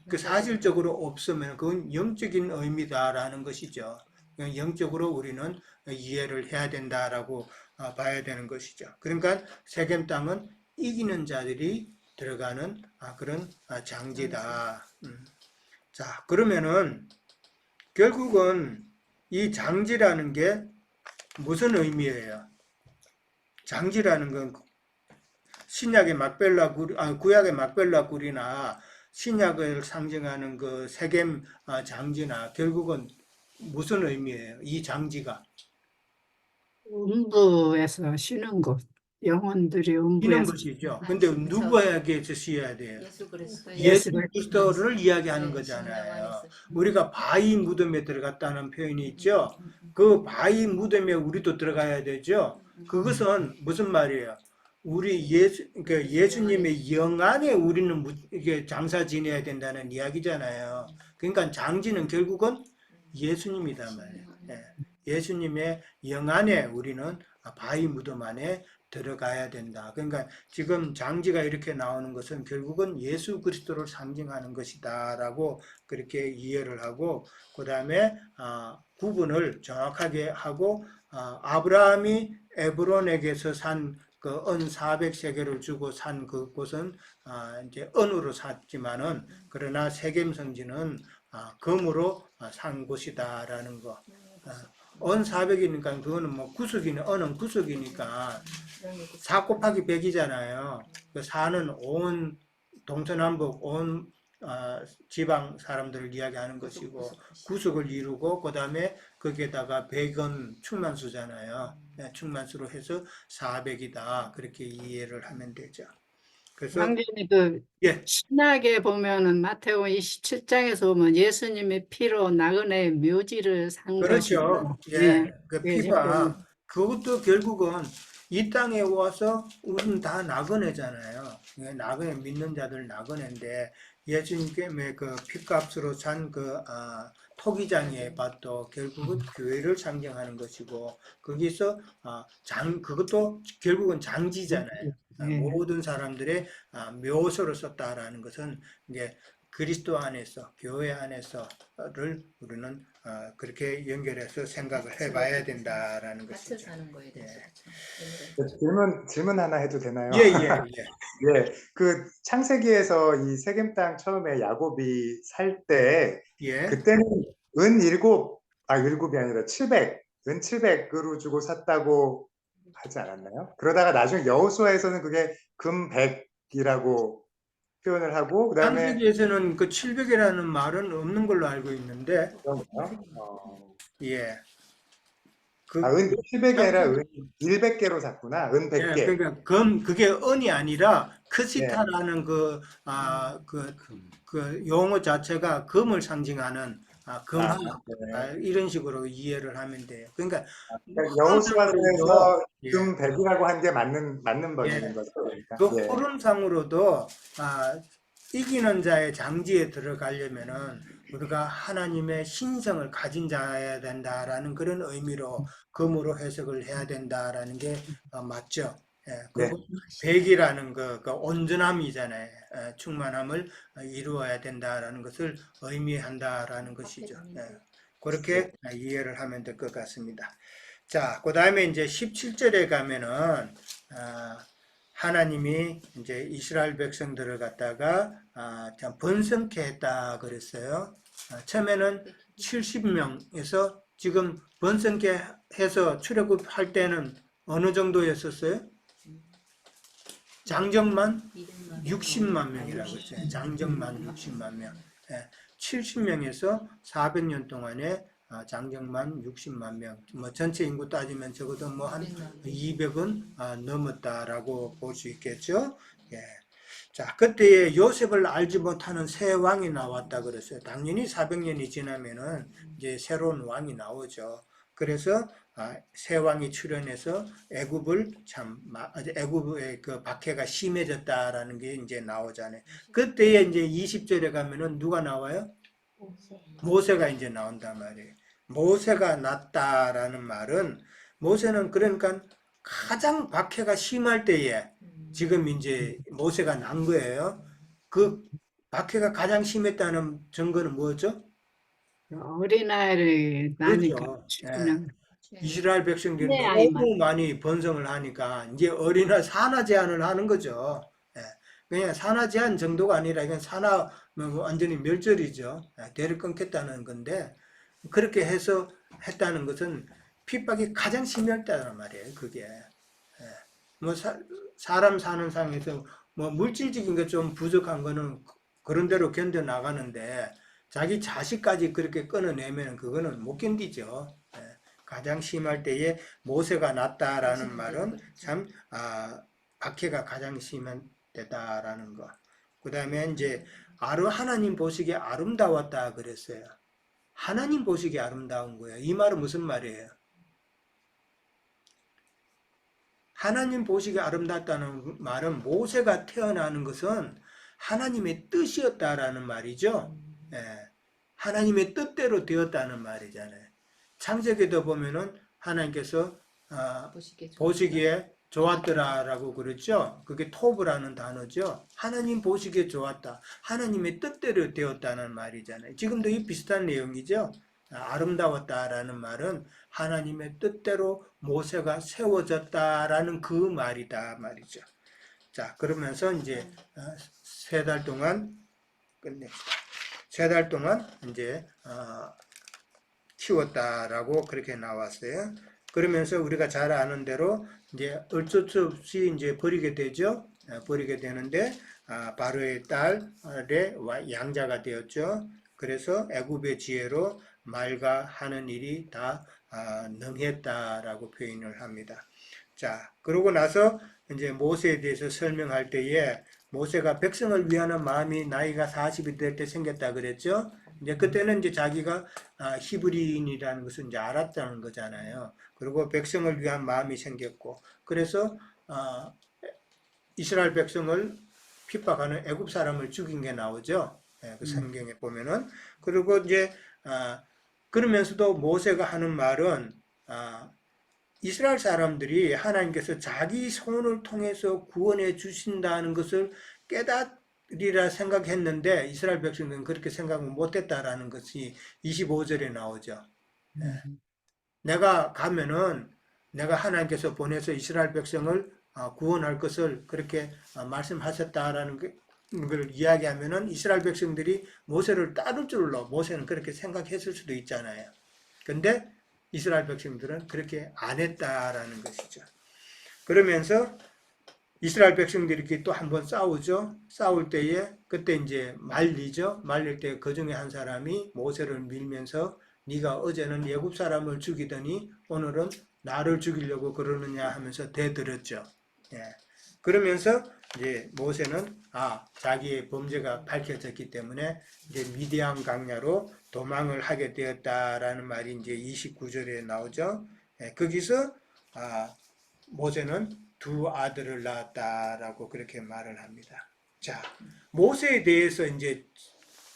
Speaker 1: 그 사실적으로 없으면 그건 영적인 의미다라는 것이죠. 영적으로 우리는 이해를 해야 된다라고 봐야 되는 것이죠. 그러니까 세겜 땅은 이기는 자들이 들어가는 그런 장지다. 자, 그러면은 결국은 이 장지라는 게 무슨 의미예요? 장지라는 건 신약의 막벨라 굴, 구약의 막벨라 굴이나 신약을 상징하는 그 세겜 장지나 결국은 무슨 의미예요? 이 장지가
Speaker 2: 음부에서 쉬는 곳, 영혼들이
Speaker 1: 쉬는
Speaker 2: 음부에서
Speaker 1: 것이죠.
Speaker 4: 아,
Speaker 1: 근데
Speaker 4: 그렇죠.
Speaker 1: 누구에게서 쉬어야 돼요?
Speaker 4: 예수 그리스도의
Speaker 1: 예수
Speaker 2: 예수
Speaker 1: 그리스도를 이야기하는
Speaker 4: 네,
Speaker 1: 거잖아요.
Speaker 4: 성령 안에서
Speaker 1: 우리가 바위 무덤에 들어갔다는 표현이 있죠. 그 바위 무덤에 우리도 들어가야 되죠. 그것은 무슨 말이에요? 우리 그러니까 예수님의 영 안에 우리는 이게 장사 지내야 된다는 이야기잖아요. 그러니까 장지는 결국은 예수님이단 말이에요. 예. 예수님의 영 안에 우리는 바위 무덤 안에 들어가야 된다. 그러니까 지금 장지가 이렇게 나오는 것은 결국은 예수 그리스도를 상징하는 것이다라고 그렇게 이해를 하고 그 다음에 구분을 정확하게 하고 아브라함이 에브론에게서 산 그 은 400세겔을 주고 산 그곳은 이제 은으로 샀지만은 그러나 세겜 성지는 금으로 산 곳이다라는 거. 은 400이니까 그거는 뭐 구석이네. 은은 구석이니까 4 곱하기 100이잖아요. 그 4는 온 동서남북 온 지방 사람들을 이야기하는 것이고 구석을 이루고 그 다음에 거기에다가 100은 충만수잖아요. 충만수로 해서 400이다. 그렇게 이해를 하면 되죠. 그래서
Speaker 2: 왕진이 그
Speaker 1: 예,
Speaker 2: 신약에 보면은 마태복음 27장에서 보면 예수님의 피로 나그네의 묘지를 산
Speaker 1: 그렇죠.
Speaker 2: 것이고,
Speaker 1: 예, 그
Speaker 2: 예,
Speaker 1: 피가 그것도 결국은 이 땅에 와서 우리는 다 나그네잖아요. 나그네 믿는 자들 나그네인데 예수님께 그 피값으로 산 그 토기장의 밭도 결국은 교회를 상징하는 것이고 거기서 그것도 결국은 장지잖아요.
Speaker 2: 예.
Speaker 1: 모든 사람들의 묘소로 썼다라는 것은 이제 그리스도 안에서 교회 안에서를 우리는 그렇게 연결해서 생각을 해봐야 된다라는
Speaker 4: 같이
Speaker 1: 것이죠.
Speaker 4: 사는 거에 대해서
Speaker 3: 질문 하나 해도 되나요?
Speaker 1: 예, 예, 예.
Speaker 3: 예, 그 창세기에서 이 세겜 땅 처음에 야곱이 살 때
Speaker 1: 예.
Speaker 3: 그때는 은 일곱이 아니라 은 700으로 주고 샀다고 하지 않았나요? 그러다가 나중에 여호수아에서는 그게 금 100이라고 표현을 하고 그다음에
Speaker 1: 창세기에서는 그 700이라는 말은 없는 걸로 알고 있는데,
Speaker 3: 그런가요?
Speaker 1: 예.
Speaker 3: 은 700이 아니라 은 100개로 샀구나. 은
Speaker 1: 예,
Speaker 3: 100개.
Speaker 1: 그러니까 그게 은이 아니라
Speaker 3: 네.
Speaker 1: 크시타라는 그 용어 자체가 금을 상징하는 금화
Speaker 3: 네.
Speaker 1: 이런 식으로 이해를 하면 돼요. 그러니까
Speaker 3: 그러니까 여호수아서에서
Speaker 1: 예.
Speaker 3: 금 100이라고 한 게 맞는 번역인
Speaker 1: 예.
Speaker 3: 거죠. 그러니까.
Speaker 1: 그
Speaker 3: 예.
Speaker 1: 흐름상으로도 이기는 자의 장지에 들어가려면은 우리가 하나님의 신성을 가진 자여야 된다라는 그런 의미로 금으로 해석을 해야 된다라는 게 맞죠. 예, 그리고 백이라는 그 온전함이잖아요. 충만함을 이루어야 된다라는 것을 의미한다라는 것이죠. 예, 그렇게 이해를 하면 될 것 같습니다. 자, 그 다음에 이제 17절에 가면은 하나님이 이제 이스라엘 백성들을 갖다가 참 번성케 했다 그랬어요. 처음에는 70명에서 지금 번성케 해서 출애굽할 때는 어느 정도였었어요? 장정만 60만 명이라고 했어요. 장정만 60만 명. 70명에서 400년 동안에 장정만 60만 명. 뭐 전체 인구 따지면 적어도 뭐 한 200은 넘었다라고 볼 수 있겠죠. 예. 자, 그때에 요셉을 알지 못하는 새 왕이 나왔다 그랬어요. 당연히 400년이 지나면은 이제 새로운 왕이 나오죠. 그래서 새 왕이 출현해서 애굽의 그 박해가 심해졌다라는 게 이제 나오잖아요. 그때에 이제 20절에 가면은 누가 나와요? 모세가 이제 나온단 말이에요. 모세가 났다라는 말은 모세는 그러니까 가장 박해가 심할 때에 지금 이제 모세가 난 거예요. 그 박해가 가장 심했다는 증거는 뭐죠?
Speaker 2: 어린아이를 낳으니까
Speaker 1: 그렇죠.
Speaker 2: 죽는
Speaker 1: 이스라엘 백성들이
Speaker 2: 네, 아이만.
Speaker 1: 너무 많이 번성을 하니까 이제 어린아이 산하 제한을 하는 거죠. 그냥 산화 제한 정도가 아니라 그냥 산화 뭐 완전히 멸절이죠. 대를 끊겠다는 건데 그렇게 해서 했다는 것은 핍박이 가장 심했다는 말이에요. 그게 뭐 사람 사는 상에서 뭐 물질적인 게 좀 부족한 거는 그런 대로 견뎌 나가는데 자기 자식까지 그렇게 끊어내면 그거는 못 견디죠. 가장 심할 때에 모세가 낫다라는 말은 참 박해가 가장 심한 때다라는 거. 그 다음에 이제 하나님 보시기에 아름다웠다 그랬어요. 하나님 보시기에 아름다운 거예요. 이 말은 무슨 말이에요? 하나님 보시기에 아름답다는 말은 모세가 태어나는 것은 하나님의 뜻이었다라는 말이죠. 하나님의 뜻대로 되었다는 말이잖아요. 창세기도 보면은 하나님께서 보시기에 좋았더라라고 그랬죠. 그게 토브라는 단어죠. 하나님 보시기에 좋았다. 하나님의 뜻대로 되었다는 말이잖아요. 지금도 이 비슷한 내용이죠. 아름다웠다라는 말은 하나님의 뜻대로 모세가 세워졌다라는 그 말이다 말이죠. 자, 그러면서 이제 3달 동안 끝냅시다. 3달 동안 이제 키웠다라고 그렇게 나왔어요. 그러면서 우리가 잘 아는 대로 이제 어쩔 수 없이 이제 버리게 되죠. 버리게 되는데 바로의 딸의 양자가 되었죠. 그래서 애굽의 지혜로 말과 하는 일이 다 능했다라고 표현을 합니다. 자, 그러고 나서 이제 모세에 대해서 설명할 때에 모세가 백성을 위하는 마음이 나이가 40이 될 때 생겼다 그랬죠. 이제 그때는 이제 자기가 히브리인이라는 것을 이제 알았다는 거잖아요. 그리고 백성을 위한 마음이 생겼고, 그래서 이스라엘 백성을 핍박하는 애굽 사람을 죽인 게 나오죠. 그 성경에 보면은. 그리고 이제 그러면서도 모세가 하는 말은 이스라엘 사람들이 하나님께서 자기 손을 통해서 구원해 주신다는 것을 깨달으리라 생각했는데 이스라엘 백성들은 그렇게 생각을 못했다라는 것이 25절에 나오죠. 내가 가면은 내가 하나님께서 보내서 이스라엘 백성을 구원할 것을 그렇게 말씀하셨다라는 걸 이야기하면은 이스라엘 백성들이 모세를 따를 줄로 모세는 그렇게 생각했을 수도 있잖아요. 근데 이스라엘 백성들은 그렇게 안 했다라는 것이죠. 그러면서 이스라엘 백성들이 또 한번 싸우죠. 싸울 때에 그때 이제 말리죠. 말릴 때 그 중에 한 사람이 모세를 밀면서 네가 어제는 애굽 사람을 죽이더니 오늘은 나를 죽이려고 그러느냐 하면서 대들었죠. 그러면서 이제 모세는 자기의 범죄가 밝혀졌기 때문에 이제 미디안 강야로 도망을 하게 되었다라는 말이 이제 29절에 나오죠. 거기서 모세는 2 아들을 낳았다라고 그렇게 말을 합니다. 자, 모세에 대해서 이제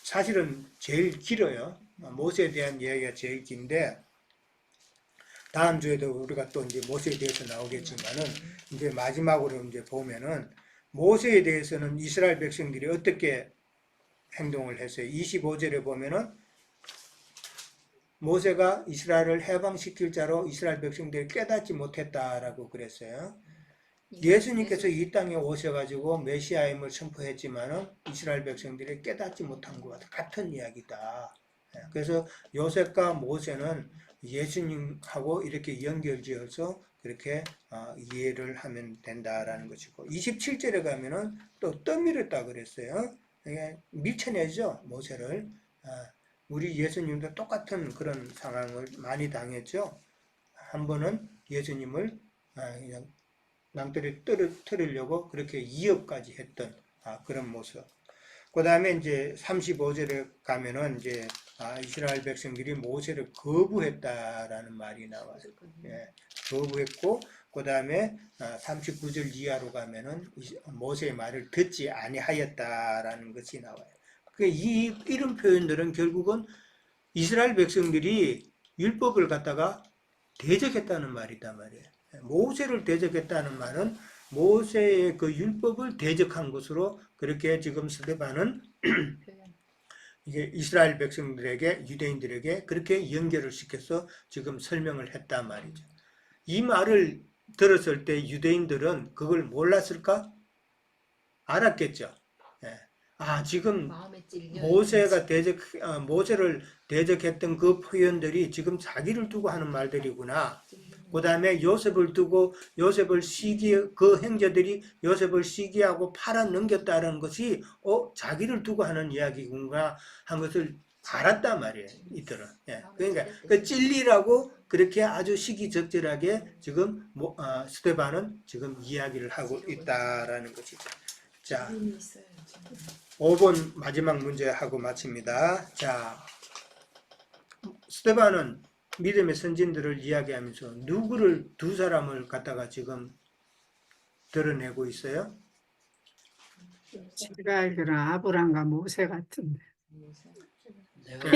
Speaker 1: 사실은 제일 길어요. 모세에 대한 이야기가 제일 긴데 다음 주에도 우리가 또 이제 모세에 대해서 나오겠지만은 이제 마지막으로 이제 보면은 모세에 대해서는 이스라엘 백성들이 어떻게 행동을 했어요. 25절에 보면은 모세가 이스라엘을 해방시킬 자로 이스라엘 백성들이 깨닫지 못했다라고 그랬어요. 예수님께서 이 땅에 오셔가지고 메시아임을 선포했지만은 이스라엘 백성들이 깨닫지 못한 것과 같은 이야기다. 그래서 요셉과 모세는 예수님하고 이렇게 연결지어서 그렇게 이해를 하면 된다라는 것이고 27절에 가면은 또 떠밀었다 그랬어요. 밀쳐내죠 모세를. 우리 예수님도 똑같은 그런 상황을 많이 당했죠. 한 번은 예수님을 그냥 낭떠러리 떨으려고 그렇게 이업까지 했던 그런 모습. 그 다음에 이제 35절에 가면은 이제 이스라엘 백성들이 모세를 거부했다라는 말이 나와요. 거부했고, 그 다음에 39절 이하로 가면은 모세의 말을 듣지 아니하였다라는 것이 나와요. 이런 표현들은 결국은 이스라엘 백성들이 율법을 갖다가 대적했다는 말이단 말이에요. 모세를 대적했다는 말은 모세의 그 율법을 대적한 것으로 그렇게 지금 스데반은 이게 이스라엘 백성들에게 유대인들에게 그렇게 연결을 시켜서 지금 설명을 했단 말이죠. 이 말을 들었을 때 유대인들은 그걸 몰랐을까? 알았겠죠. 예. 아, 지금
Speaker 4: 마음에 찔려
Speaker 1: 모세가 모세를 대적했던 그 표현들이 지금 자기를 두고 하는 말들이구나. 그 다음에 요셉을 두고 그 형제들이 요셉을 시기하고 팔아 넘겼다는 것이 자기를 두고 하는 이야기군가 한 것을 알았단 말이에요, 이들은. 예. 그러니까 그 찔리라고 그렇게 아주 시기적절하게 지금 스데반은 지금 이야기를 하고 있다라는 것이죠. 자, 5번 마지막 문제 하고 마칩니다. 자, 스데반은 믿음의 선진들을 이야기하면서 두 사람을 갖다가 지금 드러내고 있어요?
Speaker 2: 제가 알기로는 아브람과 모세 같은데.
Speaker 5: 내가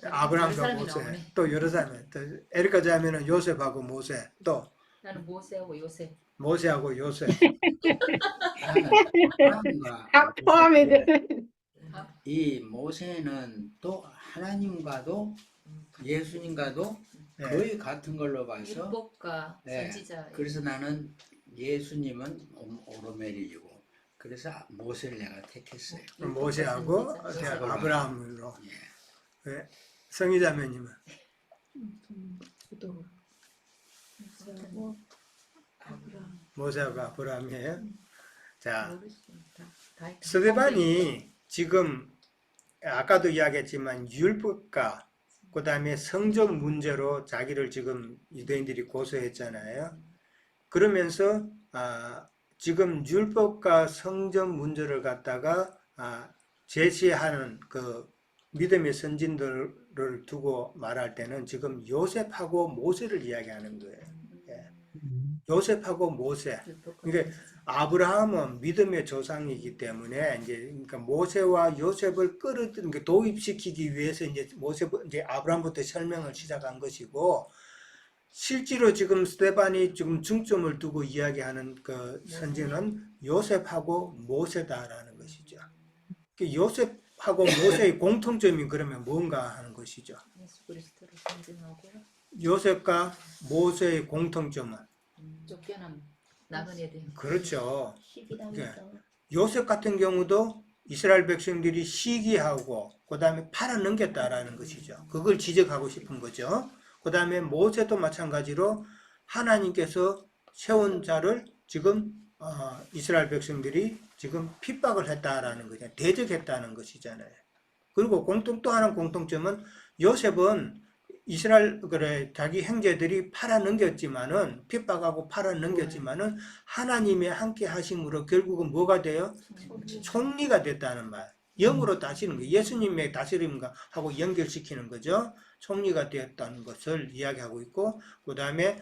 Speaker 1: 아브라함과
Speaker 4: 사람이
Speaker 1: 모세,
Speaker 4: 나오네.
Speaker 1: 또 여러 사람이, 또 에리카 자매는 요셉하고 모세, 또
Speaker 4: 나는 모세하고 요셉.
Speaker 1: 모세하고 요셉.
Speaker 5: 나는 하나님과
Speaker 2: 다 포함이 돼.
Speaker 5: 이 모세는 또 하나님과도 예수님과도
Speaker 1: 네.
Speaker 5: 거의 같은 걸로 봐서
Speaker 4: 율법과
Speaker 5: 네.
Speaker 4: 선지자.
Speaker 5: 그래서 나는 예수님은 오르멜이고 그래서 모세를 내가 택했어요.
Speaker 1: 모세하고
Speaker 4: 선지자.
Speaker 1: 아브라함으로.
Speaker 5: 예.
Speaker 1: 네. 성희자매님은
Speaker 6: 저도 모세하고 아브라함
Speaker 1: 모세하고 아브라함이에요. 자,
Speaker 4: 모르겠습니다. 다
Speaker 1: 스데반이 지금 아까도 이야기했지만 율법과 그 다음에 성적 문제로 자기를 지금 유대인들이 고소했잖아요. 그러면서 지금 율법과 성적 문제를 갖다가 제시하는 그 믿음의 선진들을 두고 말할 때는 지금 요셉하고 모세를 이야기하는 거예요. 예. 요셉하고 모세. 그러니까 아브라함은 믿음의 조상이기 때문에 그러니까 모세와 요셉을 도입시키기 위해서 이제 아브라함부터 설명을 시작한 것이고, 실제로 지금 스데반이 지금 중점을 두고 이야기하는 그 선지는 요셉하고 모세다라는 것이죠. 요셉하고 모세의 공통점이 그러면 뭔가 하는 것이죠.
Speaker 4: 예수 그리스도를 존중하고요.
Speaker 1: 요셉과 모세의 공통점은
Speaker 4: 쫓겨남 나그네 된.
Speaker 1: 그렇죠.
Speaker 6: 시기당했다.
Speaker 1: 요셉 같은 경우도 이스라엘 백성들이 시기하고 그 다음에 팔아넘겼다라는 것이죠. 그걸 지적하고 싶은 거죠. 그 다음에 모세도 마찬가지로 하나님께서 세운 자를 지금 이스라엘 백성들이 지금 핍박을 했다라는 거죠. 대적했다는 것이잖아요. 그리고 또 하나 공통점은 요셉은 자기 형제들이 팔아넘겼지만은, 핍박하고 팔아넘겼지만은 하나님의 함께 하심으로 결국은 뭐가 돼요? 총리가 됐다는 말. 영으로 다스리는 거예요. 예수님의 다스림과 하고 연결시키는 거죠. 총리가 되었다는 것을 이야기하고 있고, 그 다음에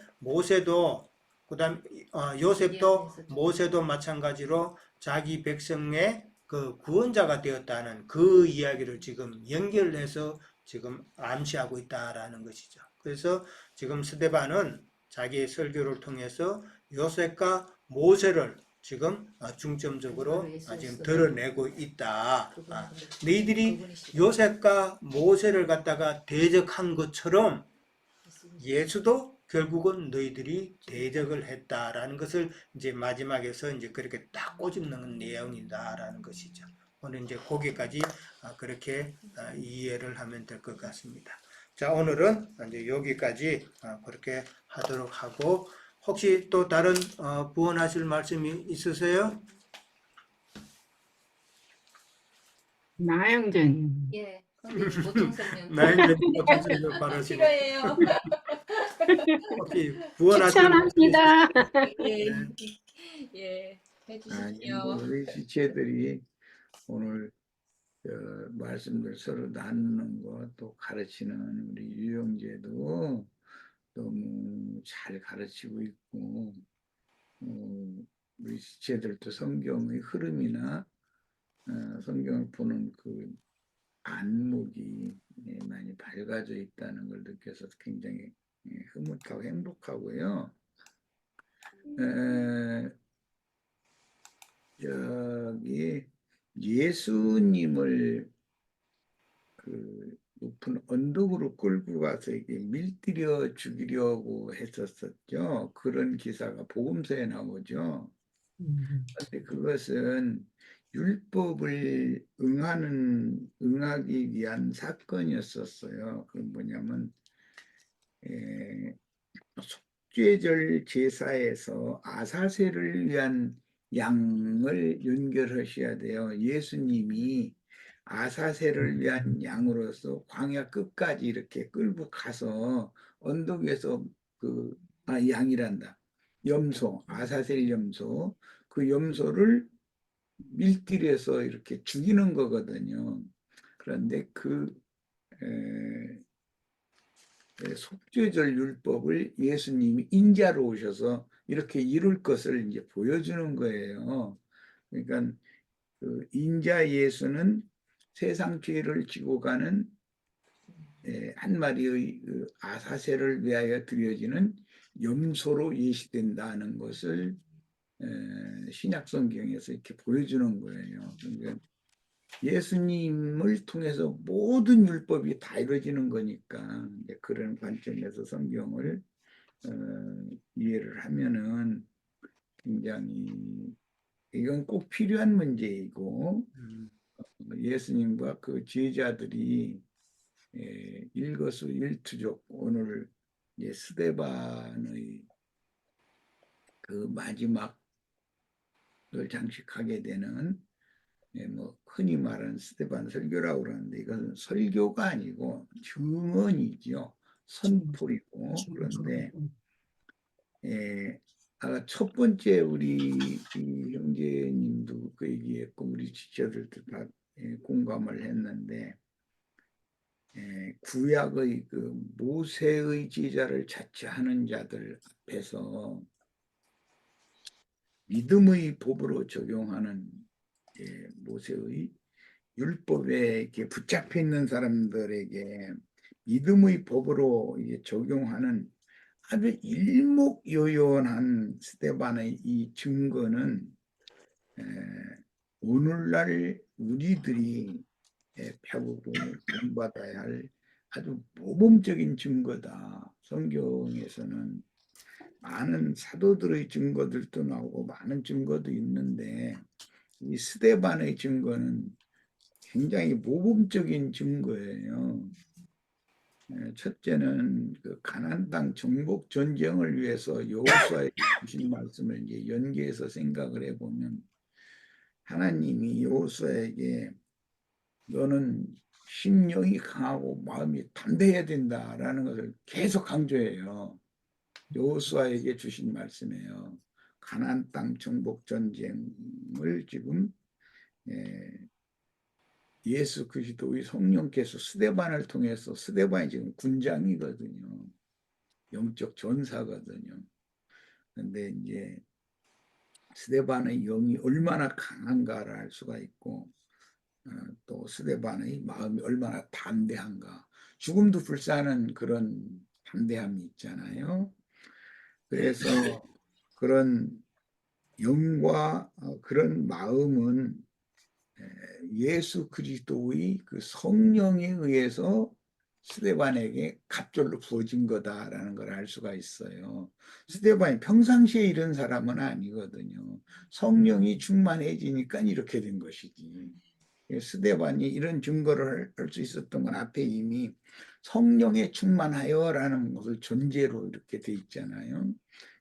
Speaker 1: 요셉도 모세도 마찬가지로 자기 백성의 그 구원자가 되었다는 그 이야기를 지금 연결해서 지금 암시하고 있다라는 것이죠. 그래서 지금 스데반은 자기의 설교를 통해서 요셉과 모세를 지금 중점적으로 지금 드러내고 있다. 너희들이 요셉과 모세를 갖다가 대적한 것처럼 예수도 결국은 너희들이 대적을 했다라는 것을 이제 마지막에서 이제 그렇게 딱 꼬집는 내용이다라는 것이죠. 오늘 이제 거기까지 그렇게 이해를 하면 될 것 같습니다. 자, 오늘은 이제 여기까지 그렇게 하도록 하고, 혹시 또 다른 부언하실 말씀이 있으세요?
Speaker 2: 나영전.
Speaker 4: 예. 근데 보통 설명.
Speaker 1: 나인데 어떤 설명 바라시고
Speaker 4: 싫어해요.
Speaker 1: 혹시 부언하실 말씀
Speaker 2: 추천합니다.
Speaker 4: 예.
Speaker 1: 네.
Speaker 4: 예.
Speaker 7: 뭐
Speaker 4: 해주십시오.
Speaker 7: 우리 지체들이 오늘 말씀들 서로 나누는 것 또 가르치는 우리 유영재도 너무 잘 가르치고 있고, 우리 지체들도 성경의 흐름이나 성경을 보는 그 안목이 많이 밝아져 있다는 걸 느껴서 굉장히 흐뭇하고 행복하고요. 저기 예수님을 그 높은 언덕으로 끌고 가서 이게 밀들여 죽이려고 했었었죠. 그런 기사가 복음서에 나오죠. 근데 그것은 율법을 응하기 위한 사건이었었어요. 그 뭐냐면 에, 속죄절 제사에서 아사세를 위한 양을 연결하셔야 돼요. 예수님이 아사세를 위한 양으로서 광야 끝까지 이렇게 끌고 가서 언덕에서 양이란다. 염소, 아사셀 염소, 그 염소를 밀길에서 이렇게 죽이는 거거든요. 그런데 에, 속죄절 율법을 예수님이 인자로 오셔서 이렇게 이룰 것을 이제 보여주는 거예요. 그러니까 그 인자 예수는 세상 죄를 지고 가는 한 마리의 그 아사세를 위하여 드려지는 염소로 예시된다는 것을 신약 성경에서 이렇게 보여주는 거예요. 그러니까 예수님을 통해서 모든 율법이 다 이루어지는 거니까 이제 그런 관점에서 성경을 이해를 하면은 굉장히 이건 꼭 필요한 문제이고 예수님과 그 제자들이 일거수일투족 오늘 스데반의 그 마지막을 장식하게 되는 뭐 흔히 말하는 스데반 설교라고 그러는데 이것은 설교가 아니고 증언이죠. 선포이고 그런데 아까 첫 번째 우리 형제님도 그 얘기했고 우리 지체들도 다 공감을 했는데 구약의 그 모세의 제자를 자처하는 자들 앞에서 믿음의 법으로 적용하는 모세의 율법에 이렇게 붙잡혀 있는 사람들에게 믿음의 법으로 적용하는 아주 일목요연한 스데반의 이 증거는 오늘날 우리들이 배우고 본받아야 할 아주 모범적인 증거다. 성경에서는 많은 사도들의 증거들도 나오고 많은 증거도 있는데 이 스데반의 증거는 굉장히 모범적인 증거예요. 첫째는 그 가나안 땅 정복 전쟁을 위해서 여호수아에게 주신 말씀을 이제 연계해서 생각을 해보면 하나님이 여호수아에게 너는 심령이 강하고 마음이 담대해야 된다라는 것을 계속 강조해요. 여호수아에게 주신 말씀이에요. 가나안 땅 정복 전쟁을 지금 예수 그리스도의 성령께서 스데반을 통해서 스데반이 지금 군장이거든요. 영적 전사거든요. 그런데 이제 스데반의 영이 얼마나 강한가를 알 수가 있고 또 스데반의 마음이 얼마나 담대한가. 죽음도 불사하는 그런 담대함이 있잖아요. 그래서 그런 영과 그런 마음은 예수 그리스도의 그 성령에 의해서 스데반에게 갑절로 부어진 거다라는 걸 알 수가 있어요. 스데반이 평상시에 이런 사람은 아니거든요. 성령이 충만해지니까 이렇게 된 것이지. 스데반이 이런 증거를 할 수 있었던 건 앞에 이미 성령에 충만하여라는 것을 전제로 이렇게 돼 있잖아요.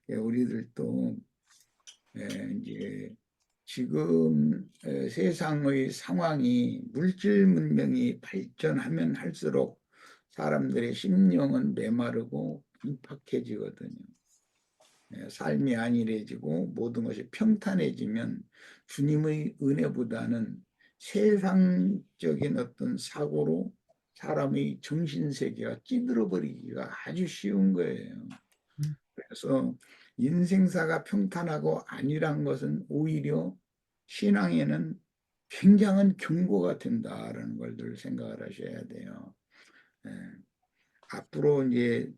Speaker 7: 우리들도 이제 지금 세상의 상황이 물질 문명이 발전하면 할수록 사람들의 심령은 메마르고 빈팍해지거든요. 삶이 안일해지고 모든 것이 평탄해지면 주님의 은혜보다는 세상적인 어떤 사고로 사람의 정신세계가 찌들어버리기가 아주 쉬운 거예요. 그래서 인생사가 평탄하고 안일한 것은 오히려 신앙에는 굉장한 경고가 된다라는 걸 늘 생각을 하셔야 돼요. 앞으로 이제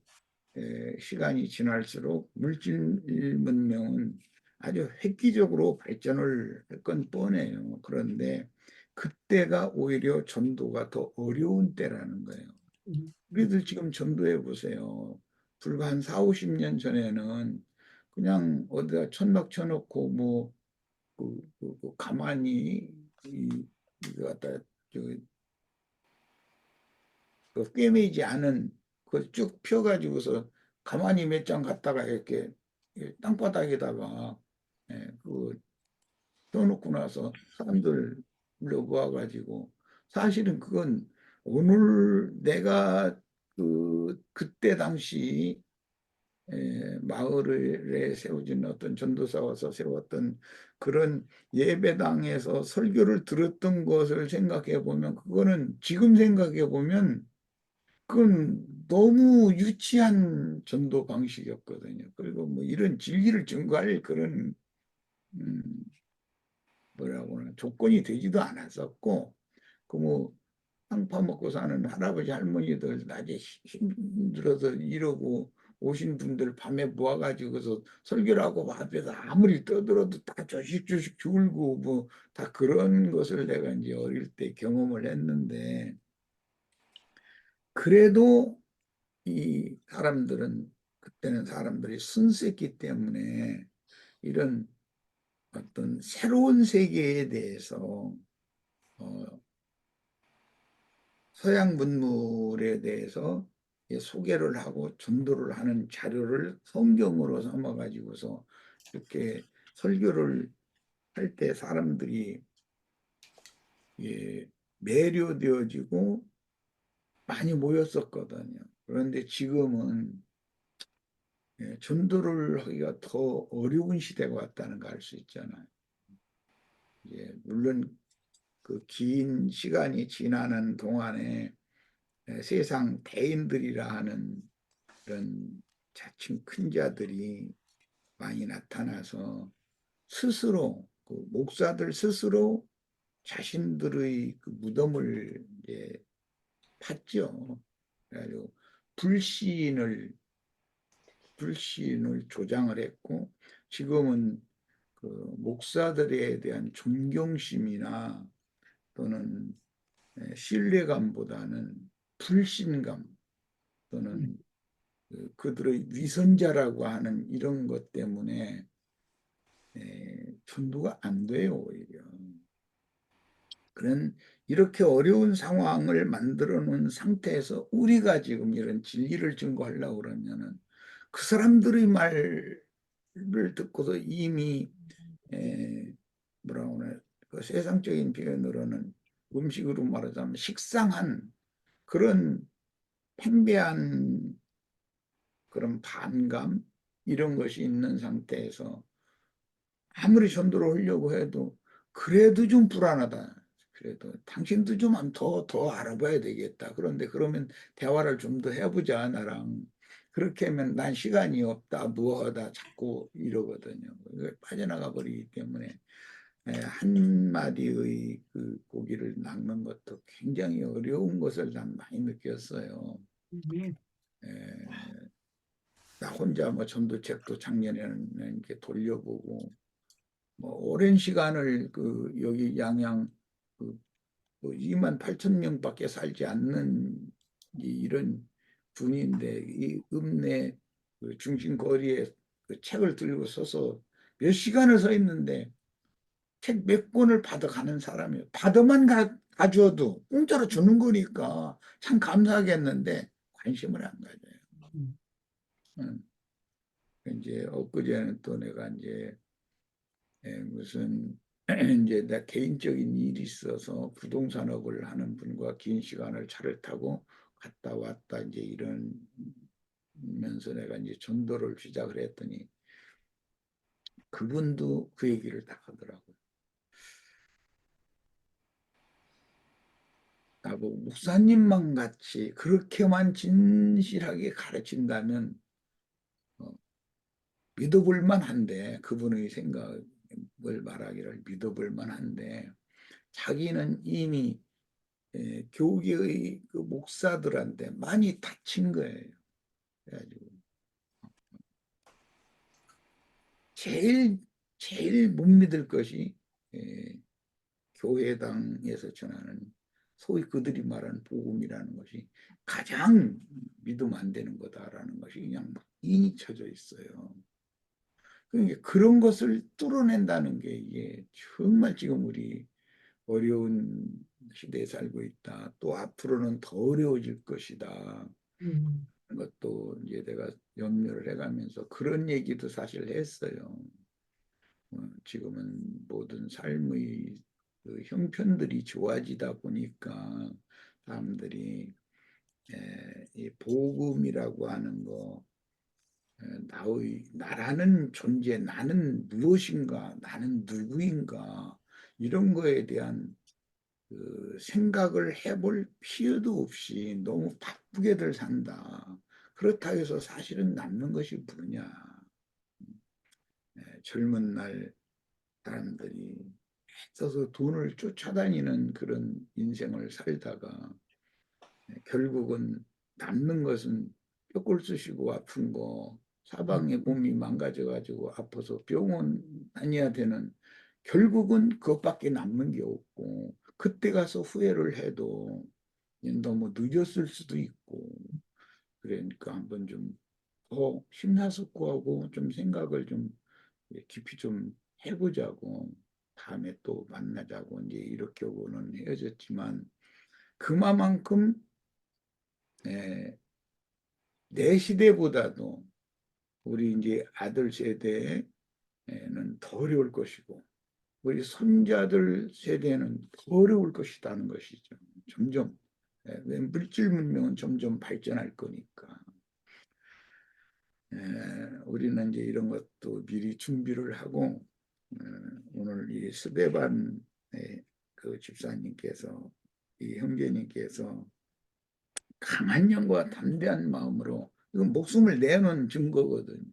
Speaker 7: 시간이 지날수록 물질 문명은 아주 획기적으로 발전을 할 건 뻔해요. 그런데 그때가 오히려 전도가 더 어려운 때라는 거예요. 우리들 지금 전도해 보세요. 불과 한 40, 50년 전에는 그냥 어디다 천막 쳐놓고 뭐 가만히 이거 갖다 꿰매지 않은 그 쭉 펴가지고서 가만히 몇 장 갖다가 이렇게 땅바닥에다가 그 펴놓고 나서 사람들 불러 모아가지고 사실은 그건 오늘 내가 그때 당시 마을에 세워진 어떤 전도사 와서 세웠던 그런 예배당에서 설교를 들었던 것을 생각해 보면 그거는 지금 생각해 보면 그건 너무 유치한 전도 방식이었거든요. 그리고 뭐 이런 진리를 증거할 그런 뭐라고 하나 조건이 되지도 않았었고 그 땅 파먹고 사는 할아버지 할머니들 낮에 힘들어서 이러고 오신 분들 밤에 모아가지고서 설교를 하고 앞에서 아무리 떠들어도 다 조식조식 줄고 뭐 다 그런 것을 내가 이제 어릴 때 경험을 했는데 그래도 이 사람들은 그때는 사람들이 순수했기 때문에 이런 어떤 새로운 세계에 대해서 서양 문물에 대해서 소개를 하고 전도를 하는 자료를 성경으로 삼아 가지고서 이렇게 설교를 할 때 사람들이 매료되어지고 많이 모였었거든요. 그런데 지금은 전도를 하기가 더 어려운 시대가 왔다는 걸 알 수 있잖아요. 물론 그 긴 시간이 지나는 동안에 세상 대인들이라 하는 그런 자칭 큰 자들이 많이 나타나서 스스로 그 목사들 스스로 자신들의 그 무덤을 이제 팠죠. 그래가지고 불신을 조장을 했고 지금은 그 목사들에 대한 존경심이나 또는 신뢰감보다는 불신감 또는 그들의 위선자라고 하는 이런 것 때문에 전도가 안 돼요, 오히려. 그런 이렇게 어려운 상황을 만들어 놓은 상태에서 우리가 지금 이런 진리를 증거하려고 그러면은 그 사람들의 말을 듣고서 이미 뭐라고 하나 그 세상적인 표현으로는 음식으로 말하자면 식상한 그런 팽배한 그런 반감 이런 것이 있는 상태에서 아무리 전도를 하려고 해도 그래도 좀 불안하다. 그래도 당신도 좀 더 알아봐야 되겠다. 그런데 그러면 대화를 좀 더 해보자 나랑. 그렇게 하면 난 시간이 없다. 무엇하다 자꾸 이러거든요. 빠져나가 버리기 때문에 한마디의 그 고기를 낚는 것도 굉장히 어려운 것을 난 많이 느꼈어요. 나 혼자 뭐 전도책도 작년에는 이렇게 돌려보고 뭐 오랜 시간을 그 여기 양양 그 28,000명밖에 살지 않는 이런 분인데 이 읍내 그 중심 거리에 그 책을 들고 서서 몇 시간을 서 있는데 책 몇 권을 받아가는 사람이에요. 받아만 가져도 공짜로 주는 거니까 참 감사하겠는데 관심을 안 가져요. 이제 엊그제는 또 내가 이제 무슨 이제 내 개인적인 일이 있어서 부동산업을 하는 분과 긴 시간을 차를 타고 갔다 왔다 이제 이러면서 내가 이제 전도를 시작을 했더니 그분도 그 얘기를 다 하더라고요. 나보고 목사님만 같이 그렇게만 진실하게 가르친다면 믿어볼 만한데 그분의 생각을 말하기를 믿어볼 만한데 자기는 이미 교계의 그 목사들한테 많이 다친 거예요. 그래가지고 제일 못 믿을 것이 교회당에서 전하는 소위 그들이 말하는 복음이라는 것이 가장 믿으면 안 되는 거다라는 것이 그냥 막 인이 쳐져 있어요. 그러니까 그런 것을 뚫어낸다는 게 이게 정말 지금 우리 어려운 시대에 살고 있다. 또 앞으로는 더 어려워질 것이다. 그것도 이제 내가 염려를 해가면서 그런 얘기도 사실 했어요. 지금은 모든 삶의 그 형편들이 좋아지다 보니까 사람들이 이 복음이라고 하는 거, 나라는 존재, 나는 무엇인가, 나는 누구인가, 이런 거에 대한 그 생각을 해볼 필요도 없이 너무 바쁘게들 산다. 그렇다 해서 사실은 남는 것이 뭐냐. 젊은 날 사람들이 애써서 돈을 쫓아다니는 그런 인생을 살다가 결국은 남는 것은 뼈골 쑤시고 아픈 거, 사방에 몸이 망가져가지고 아파서 병원 다녀야 되는, 결국은 그것밖에 남는 게 없고, 그때 가서 후회를 해도 너무 늦었을 수도 있고, 그러니까 한번 좀 더 심사숙고하고 좀 생각을 좀 깊이 좀 해보자고, 다음에 또 만나자고 이제 이렇게 하고는 헤어졌지만, 그만큼 내 시대보다도 우리 이제 아들 세대는 더 어려울 것이고, 우리 손자들 세대는 더 어려울 것이라는 것이죠. 점점 물질 문명은 점점 발전할 거니까. 우리는 이제 이런 것도 미리 준비를 하고, 오늘 이 스데반 그 집사님께서, 이 형제님께서 강한 영과 담대한 마음으로, 이건 목숨을 내놓은 증거거든요.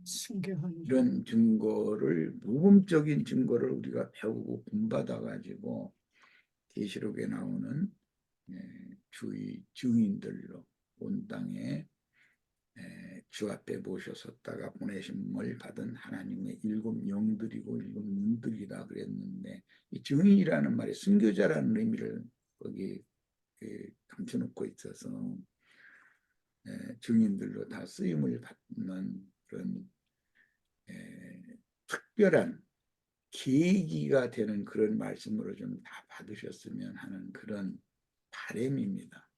Speaker 2: 순교하는
Speaker 7: 이런 증거를, 모범적인 증거를 우리가 배우고 본받아 가지고 계시록에 나오는 주의 증인들로 온 땅에 주 앞에 모셔섰다가 보내심을 받은 하나님의 7 영들이고 7 눈들이라 그랬는데, 이 증인이라는 말이 순교자라는 의미를 거기 감춰놓고 있어서 증인들로 다 쓰임을 받는 그런 특별한 계기가 되는 그런 말씀으로 좀 다 받으셨으면 하는 그런 바람입니다.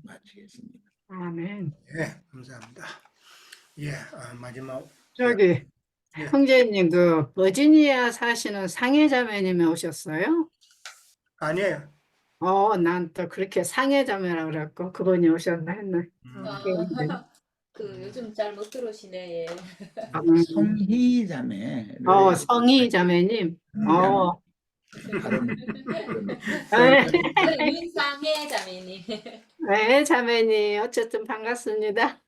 Speaker 7: 마치겠습니다.
Speaker 2: 아멘.
Speaker 1: 예, 감사합니다. 예, 마지막
Speaker 2: 저기
Speaker 1: 예.
Speaker 2: 형제님 그 버지니아 사시는 상해자매님이 오셨어요?
Speaker 1: 아니에요.
Speaker 2: 난 또 그렇게 상해자매라 그랬고 그분이 오셨나 했네.
Speaker 4: 그 요즘 잘 못 들으시네. 예.
Speaker 7: 성희자매.
Speaker 2: 성희자매님.
Speaker 7: 발음.
Speaker 2: 네,
Speaker 4: 윤상혜 자매님.
Speaker 2: 네, 자매님 어쨌든 반갑습니다.